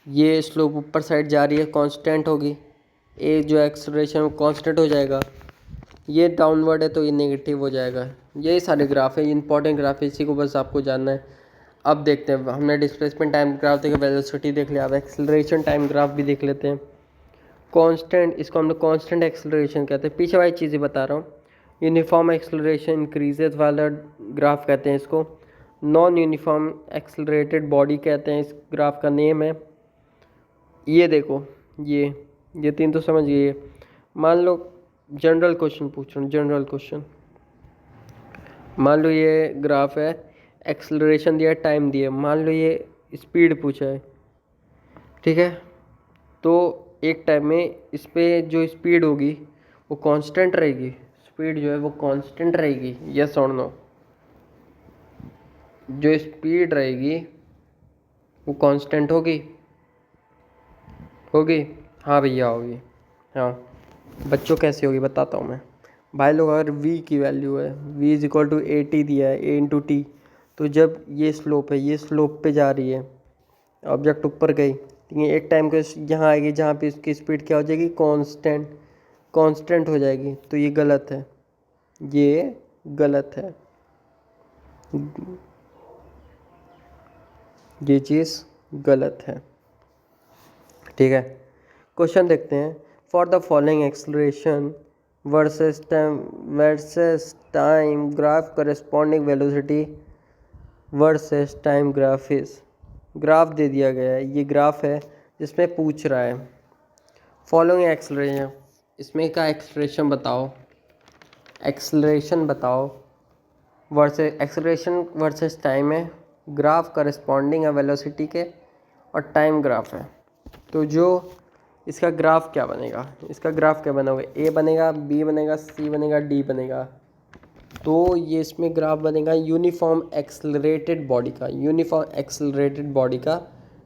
ये स्लोप ऊपर साइड जा रही है, कांस्टेंट होगी, ए जो एक्सेलरेशन कांस्टेंट हो जाएगा। ये डाउनवर्ड है तो ये नेगेटिव हो जाएगा। यही सारे ग्राफ है, इंपॉर्टेंट ग्राफ है, इसी को बस आपको जानना है। अब देखते हैं, हमने डिस्प्लेसमेंट टाइम ग्राफ देखा, वेलोसिटी देख लिया, अब एक्सेलरेशन टाइम ग्राफ भी देख लेते हैं। कांस्टेंट, इसको हम लोग कांस्टेंट एक्सेलरेशन कहते हैं, पीछे वाली चीज़ें बता रहा हूँ। यूनिफॉर्म एक्सेलरेशन इंक्रीजेज वाला ग्राफ कहते हैं इसको। नॉन यूनिफॉर्म एक्सेलरेटेड बॉडी कहते हैं इस ग्राफ का नेम है। ये देखो, ये तीन तो समझ गए। मान लो जनरल क्वेश्चन पूछ रहा हूँ, जनरल क्वेश्चन। मान लो ये ग्राफ है, एक्सेलरेशन दिया है, टाइम दिया है, मान लो ये स्पीड पूछा है, ठीक है। तो एक टाइम में इस पर जो स्पीड होगी वो कांस्टेंट रहेगी, स्पीड जो है वो कांस्टेंट रहेगी, यस और नो? जो स्पीड रहेगी वो कांस्टेंट होगी, होगी? हाँ भैया होगी, हाँ। बच्चों कैसी होगी बताता हूँ मैं भाई लोग। अगर v की वैल्यू है, v is equal to a t दिया है, a इंटू टी, तो जब ये स्लोप है, ये स्लोप पे जा रही है, ऑब्जेक्ट ऊपर गई, ठीक है, एक टाइम को यहाँ आएगी जहाँ पे इसकी स्पीड क्या हो जाएगी? कांस्टेंट, कांस्टेंट हो जाएगी। तो ये गलत है, ये गलत है, ये चीज़ गलत है, ठीक है। क्वेश्चन देखते हैं। For the following acceleration versus time graph corresponding velocity versus time graph is. Graph दे दिया गया है, ये ग्राफ है जिसमें पूछ रहा है फॉलोइंग एक्सेलरेशन, इसमें का एक्सेलरेशन बताओ, एक्सेलरेशन बताओ वर्सेस, एक्सेलरेशन वर्सेस टाइम है, ग्राफ करस्पॉन्डिंग है वेलोसिटी के, और टाइम ग्राफ है। तो जो इसका ग्राफ क्या बनेगा? इसका ग्राफ क्या बनाओगे? ए बनेगा, बी बनेगा, सी बनेगा, डी बनेगा। तो ये इसमें ग्राफ बनेगा यूनिफॉर्म एक्सेलरेटेड बॉडी का, यूनिफॉर्म एक्सेलरेटेड बॉडी का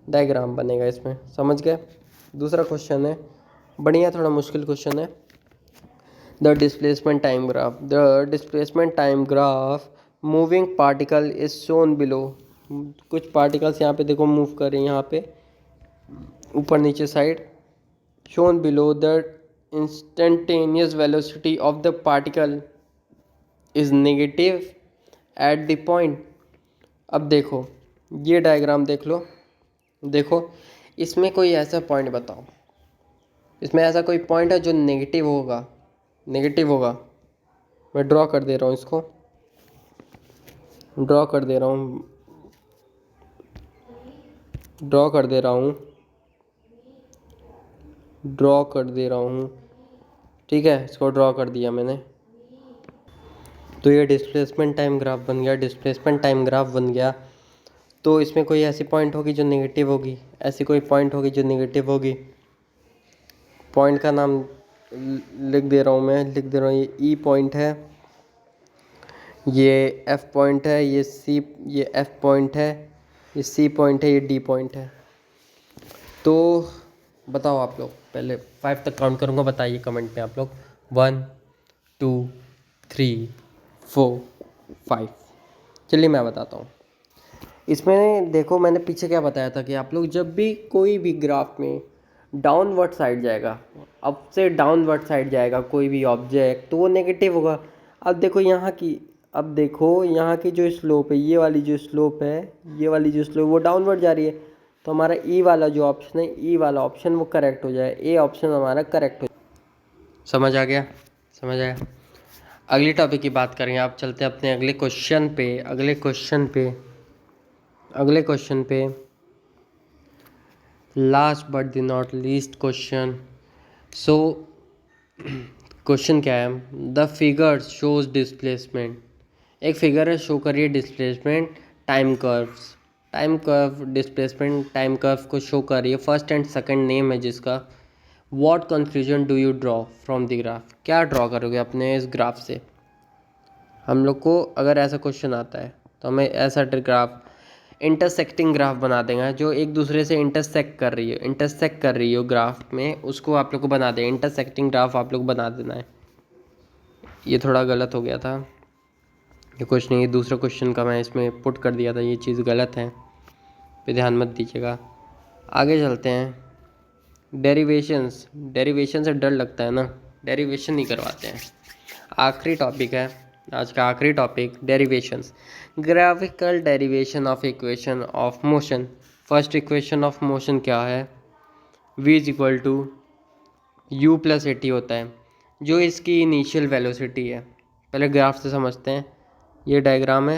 डायग्राम बनेगा इसमें, समझ गए? दूसरा क्वेश्चन है, बढ़िया थोड़ा मुश्किल क्वेश्चन है। The displacement time graph, the displacement time graph moving particle is shown below. कुछ पार्टिकल्स यहाँ पे देखो मूव कर रहे हैं, यहाँ पे ऊपर नीचे side. shown below the instantaneous velocity of the particle is negative at the point। अब देखो ये डायग्राम देख लो, देखो इसमें कोई ऐसा पॉइंट बताओ, इसमें ऐसा कोई पॉइंट है जो नेगेटिव होगा, नेगेटिव होगा। मैं ड्रॉ कर दे रहा हूँ, इसको ड्रॉ कर दे रहा हूँ, ड्रॉ कर दे रहा हूँ, ड्रॉ कर दे रहा हूँ, ठीक है। इसको ड्रॉ कर दिया मैंने। तो ये डिस्प्लेसमेंट टाइम ग्राफ बन गया, डिस्प्लेसमेंट टाइम ग्राफ बन गया। तो इसमें कोई ऐसी पॉइंट होगी जो नेगेटिव होगी, ऐसी कोई पॉइंट होगी जो नेगेटिव होगी। पॉइंट का नाम लिख दे रहा हूँ मैं, लिख दे रहा हूँ। ये ई पॉइंट है, ये एफ पॉइंट है, ये सी, ये एफ पॉइंट है, ये सी पॉइंट है, ये डी पॉइंट है। तो बताओ आप लोग, पहले 5 तक काउंट करूँगा, बताइए कमेंट में आप लोग। 1 2 3 4 5। चलिए मैं बताता हूँ। इसमें देखो मैंने पीछे क्या बताया था कि आप लोग जब भी कोई भी ग्राफ में डाउनवर्ड साइड जाएगा, अप से डाउनवर्ड साइड जाएगा कोई भी ऑब्जेक्ट, तो वो नेगेटिव होगा। अब देखो यहाँ की जो स्लोप है, ये वाली जो स्लोप है, ये वाली जो स्लोप वो डाउनवर्ड जा रही है, तो हमारा ई वाला जो ऑप्शन है, ई वाला ऑप्शन वो करेक्ट हो जाए, ए ऑप्शन हमारा करेक्ट हो। समझ आ गया? समझ आया? अगली टॉपिक की बात करेंगे, आप चलते हैं अपने अगले क्वेश्चन पे। Last but the not least question. So question क्या है? The figure shows displacement. एक फिगर है, शो करिए displacement time curve displacement time curve को शो करिए। फर्स्ट एंड सेकंड नेम है जिसका। What conclusion do you draw from the graph? क्या ड्रॉ करोगे अपने इस ग्राफ से? हम लोग को अगर ऐसा क्वेश्चन आता है तो हमें ऐसा ग्राफ, इंटरसेक्टिंग ग्राफ बना देगा, जो एक दूसरे से इंटरसेक्ट कर रही हो ग्राफ में, उसको आप लोग को बना दे। इंटरसेक्टिंग ग्राफ आप लोग बना देना है। ये थोड़ा गलत हो गया था, ये क्वेश्चन, ये दूसरा क्वेश्चन का मैं इसमें पुट कर दिया था, ये चीज़ गलत है, पे ध्यान मत दीजिएगा। आगे चलते हैं। डेरिवेशन से डर लगता है ना, डेरिवेशन नहीं करवाते हैं। आखिरी टॉपिक है आज का, आखिरी topic, derivations. Graphical derivation of equation of motion. First equation of motion क्या है? v is equal to u plus a t होता है, जो इसकी इनिशियल वेलोसिटी है। पहले ग्राफ से समझते हैं। ये डायग्राम है,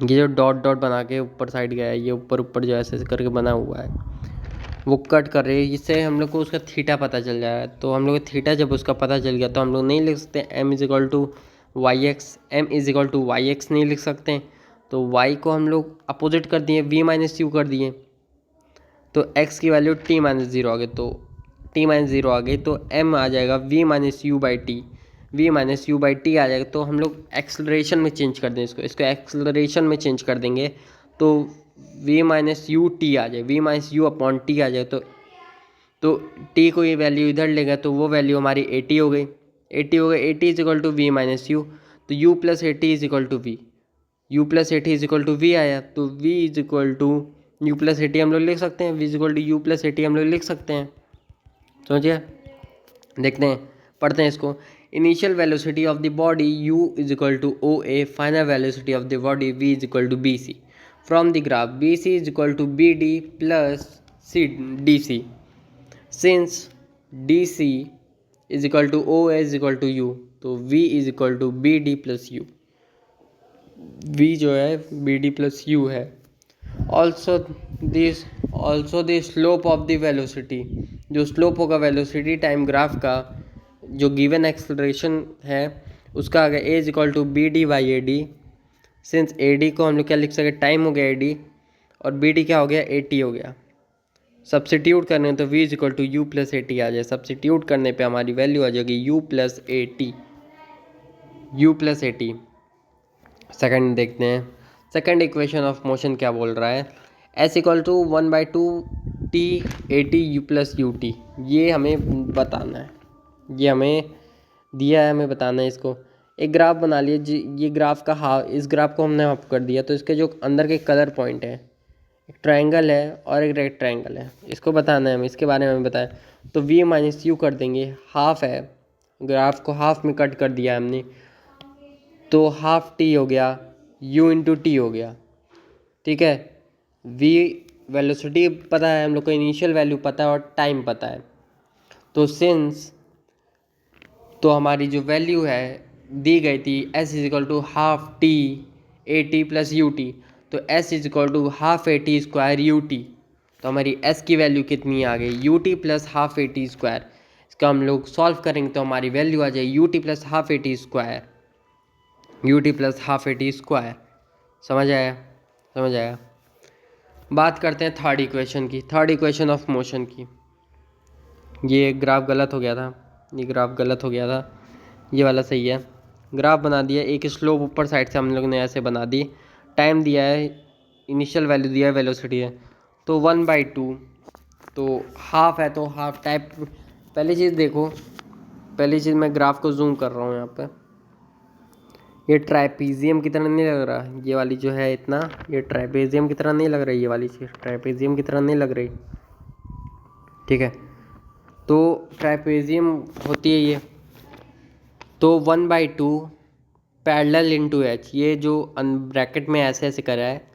ये जो डॉट डॉट बना के ऊपर साइड गया है, ये ऊपर ऊपर जो ऐसे करके बना हुआ है, वो कट कर रही है। इससे हम लोग को उसका थीटा पता चल जाएगा। तो हम लोग थीटा जब उसका पता चल गया तो हम लोग नहीं लिख सकते m is equal to y x नहीं लिख सकते। तो y को हम लोग अपोजिट कर दिए, v माइनस यू कर दिए, तो x की वैल्यू t माइनस ज़ीरो आ गई, तो m आ जाएगा v minus u by t आ जाएगा। तो हम लोग एक्सलरेशन में चेंज कर दें, इसको एक्सलरेशन में चेंज कर देंगे, तो v माइनस यू टी आ जाए, v minus u upon t आ जाए। तो t को ये वैल्यू इधर लेगा, तो वो वैल्यू हमारी ए टी हो गई। A t is equal to v minus u, तो u plus a t is equal to v, आया। तो v is equal to u plus a t हम लोग लिख सकते हैं, v is equal to u plus a t हम लोग लिख सकते हैं। समझिए, देखते हैं, पढ़ते हैं इसको। Initial velocity of the body u is equal to O A, final velocity of the body v is equal to B C. From the graph B C is equal to B D plus C D C, since D C is equal to O A is equal to u, तो v is equal to B D plus u. v जो है B D plus u है। Also the slope of the velocity, जो slope होगा velocity time graph का, जो given acceleration है उसका आ गया a is equal to B d by a d. Since a d को हम लोग क्या लिख सकते, टाइम हो गया ए डी, और बी डी क्या हो गया, ए टी हो गया। सब्सिट्यूट करने तो v is equal to u plus a t आ जाए। सब्सिट्यूट करने पे हमारी वैल्यू आ जाएगी u plus a t. Second देखते हैं, सेकंड इक्वेशन ऑफ मोशन क्या बोल रहा है? s equal to 1/2 t a t u plus u t. ये हमें बताना है, ये हमें दिया है, हमें बताना है इसको। एक ग्राफ बना लिए जी, ये ग्राफ का हाफ, इस ग्राफ को हमने हाफ कर दिया, तो इसके जो अंदर के कलर पॉइंट है, एक ट्रायंगल है और एक रेक्टेंगल है, इसको बताना है हमें, इसके बारे में हमें बताएं। तो v माइनस यू कर देंगे, हाफ है, ग्राफ को हाफ में कट कर दिया हमने, तो हाफ टी हो गया, u इंटू टी हो गया। ठीक है, v वेलोसिटी पता है हम लोग को, इनिशियल वैल्यू पता है और टाइम पता है। तो हमारी जो वैल्यू है दी गई थी s is equal to half t a t plus u t, तो s is equal to half a t square u t. तो हमारी s की वैल्यू कितनी आ गई, u t plus half a t square. इसका हम लोग सॉल्व करेंगे तो हमारी वैल्यू आ जाए you t plus half a t square, समझ आया? बात करते हैं थर्ड इक्वेशन की, थर्ड इक्वेशन ऑफ मोशन की। ये ग्राफ गलत हो गया था, ये वाला सही है। ग्राफ बना दिया, एक स्लोप ऊपर साइड से हम लोग ने ऐसे बना दी, टाइम दिया है, इनिशियल वैल्यू दिया है, वेलोसिटी है, तो 1/2, तो हाफ है, तो हाफ टाइप। पहली चीज़ मैं ग्राफ को जूम कर रहा हूँ यहाँ पे। ये ट्राइपीजियम की तरह नहीं लग रहा, ये वाली जो है इतना, ये ट्राइपीजियम की तरह नहीं लग रही, ये वाली चीज़ ट्राइपीजियम की तरह नहीं लग रही। ठीक है। तो ट्रापेजियम होती है ये, तो 1/2 पैरेलल इंटू एच, ये जो ब्रैकेट में ऐसे ऐसे करा है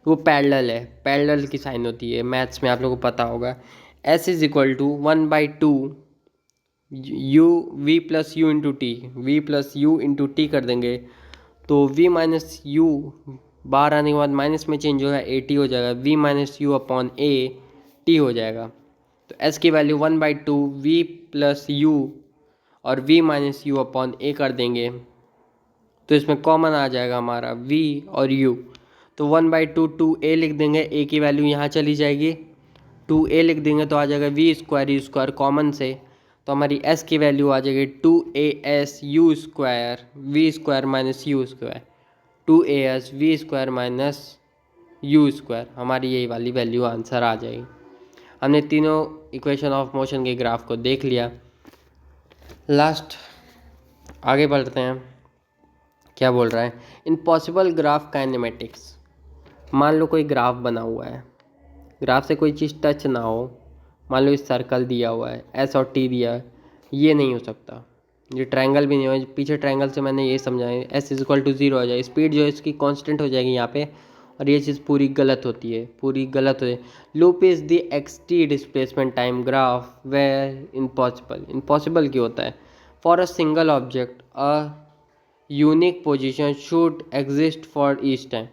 वो पैरेलल है, पैरेलल की साइन होती है, मैथ्स में आप लोगों को पता होगा। S is equal to 1/2 u v plus u into t, v plus u into t कर देंगे तो वी माइनस यू बाहर आने के बाद माइनस में चेंज होगा, ए टी हो जाएगा, v minus u upon a t हो जाएगा। तो एस की वैल्यू 1/2 वी प्लस यू और v minus u upon a कर देंगे तो इसमें कॉमन आ जाएगा हमारा v और u। तो 1/2 2a लिख देंगे, a की वैल्यू यहाँ चली जाएगी, 2a लिख देंगे तो आ जाएगा v square you square common से, तो हमारी s की वैल्यू आ जाएगी 2as u square v square minus u square, 2as v square minus u square, हमारी यही वाली वैल्यू आंसर आ जाएगी। हमने तीनों इक्वेशन ऑफ मोशन के ग्राफ को देख लिया। लास्ट आगे बढ़ते हैं, क्या बोल रहा है, इन पॉसिबल ग्राफ काइनेमेटिक्स। मान लो कोई ग्राफ बना हुआ है, ग्राफ से कोई चीज़ टच ना हो, मान लो इस सर्कल दिया हुआ है, एस और टी दिया है, ये नहीं हो सकता, ये ट्रायंगल भी नहीं हो, पीछे ट्रायंगल से मैंने ये समझाया, एस इज इक्वल टू 0 हो जाए, स्पीड जो है इसकी कांस्टेंट हो जाएगी यहाँ पे, और ये चीज़ पूरी गलत होती है, पूरी गलत हो जाए। Loop is the XT displacement time graph where impossible, impossible क्यों होता है, for a single object a unique position should exist for each time.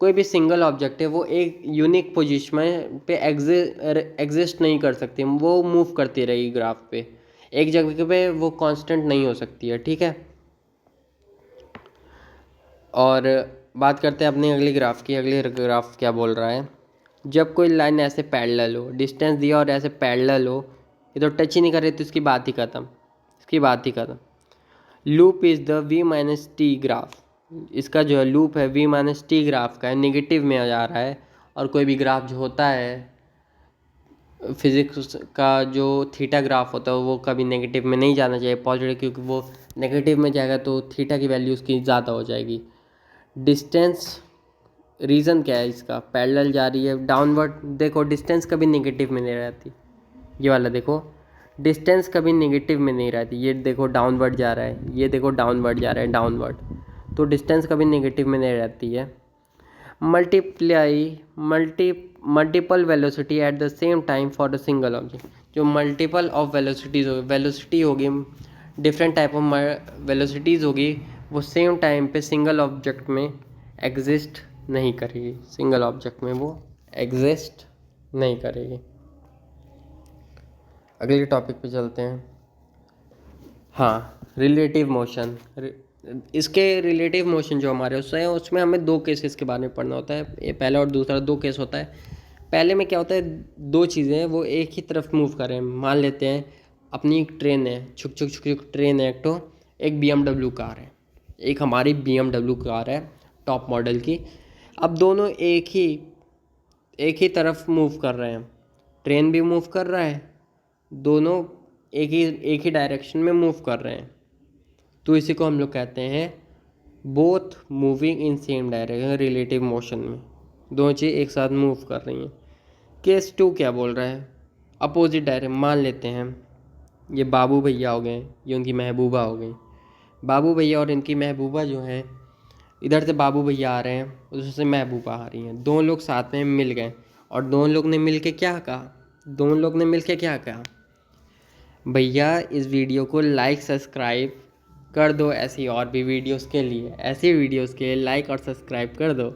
कोई भी सिंगल ऑब्जेक्ट है वो एक यूनिक पोजीशन पे एग्जिस्ट नहीं कर सकती, वो मूव करती रहेगी ग्राफ पे, एक जगह पे वो कांस्टेंट नहीं हो सकती है, ठीक है। और बात करते हैं अपनी अगली ग्राफ की। अगली ग्राफ क्या बोल रहा है, जब कोई लाइन ऐसे पैरेलल हो, डिस्टेंस दिया और ऐसे पैरेलल हो, ये तो टच ही नहीं कर रही तो इसकी बात ही खत्म, इसकी बात ही खत्म। Loop is the v minus T graph, इसका जो है लूप है v माइनस टी ग्राफ का है, निगेटिव में जा रहा है। और कोई भी ग्राफ जो होता है फिज़िक्स का, जो थीटा ग्राफ होता है वो कभी नेगेटिव में नहीं जाना चाहिए, पॉजिटिव, क्योंकि वो नेगेटिव में जाएगा तो थीटा की वैल्यू उसकी ज़्यादा हो जाएगी। डिस्टेंस, रीज़न क्या है इसका, पैरेलल जा रही है डाउनवर्ड, देखो डिस्टेंस कभी नेगेटिव में नहीं रहती, ये वाला देखो डिस्टेंस कभी नेगेटिव में नहीं रहती, ये देखो डाउनवर्ड जा रहा है, ये देखो डाउनवर्ड जा रहा है, डाउनवर्ड, तो डिस्टेंस कभी नेगेटिव में नहीं रहती है। Multiple velocity at the same time for a single object, जो मल्टीपल ऑफ वेलोसिटीज़ होगी, वेलोसिटी होगी, डिफरेंट टाइप ऑफ वेलोसिटीज़ होगी, वो सेम टाइम पे सिंगल ऑब्जेक्ट में एग्जिस्ट नहीं करेगी, सिंगल ऑब्जेक्ट में वो एग्जिस्ट नहीं करेगी। अगले टॉपिक पे चलते हैं। हाँ, रिलेटिव मोशन। इसके रिलेटिव मोशन जो हमारे उससे है, उसमें हमें दो केसेस के बारे में पढ़ना होता है, ये पहला और दूसरा दो केस होता है। पहले में क्या होता है, दो चीज़ें हैं वो एक ही तरफ मूव कर रहे हैं, मान लेते हैं अपनी एक ट्रेन है, छुक छुक छुक छुक ट्रेन है, एक BMW कार है, एक हमारी BMW कार है टॉप मॉडल की। अब दोनों एक ही तरफ मूव कर रहे हैं, ट्रेन भी मूव कर रहा है, दोनों एक ही डायरेक्शन में मूव कर रहे हैं, तो इसी को हम लोग कहते हैं both moving in same direction, relative motion में दोनों चीज़ एक साथ मूव कर रही हैं। केस 2 क्या बोल रहा है, अपोजिट डायरेक्शन, मान लेते हैं ये बाबू भैया हो गए, ये उनकी महबूबा हो गई, बाबू भैया और इनकी महबूबा जो हैं, इधर से बाबू भैया आ रहे हैं, उधर से महबूबा आ रही हैं, दोनों लोग साथ में मिल गए, और दोनों लोग ने मिल के क्या कहा, भैया इस वीडियो को लाइक सब्सक्राइब कर दो, ऐसी और भी वीडियोस के लिए, ऐसी वीडियोस के लिए लाइक और सब्सक्राइब कर दो।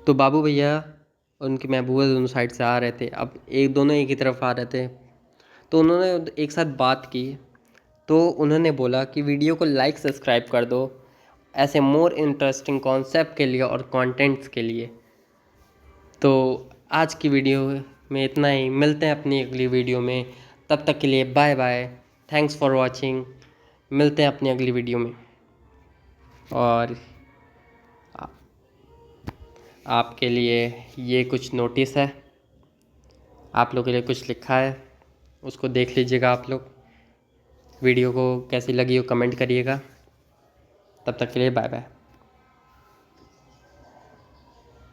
तो बाबू भैया और उनकी महबूबा दोनों साइड से आ रहे थे, अब दोनों एक ही तरफ आ रहे थे, तो उन्होंने एक साथ बात की, तो उन्होंने बोला कि वीडियो को लाइक सब्सक्राइब कर दो, ऐसे मोर इंटरेस्टिंग कॉन्सेप्ट के लिए और कंटेंट्स के लिए। तो आज की वीडियो में इतना ही, मिलते हैं अपनी अगली वीडियो में, तब तक के लिए bye bye, thanks for watching, मिलते हैं अपनी अगली वीडियो में। और आपके लिए ये कुछ नोटिस है, आप लोगों के लिए कुछ लिखा है, उसको देख लीजिएगा आप लोग, वीडियो को कैसी लगी हो कमेंट करिएगा, तब तक के लिए बाय बाय।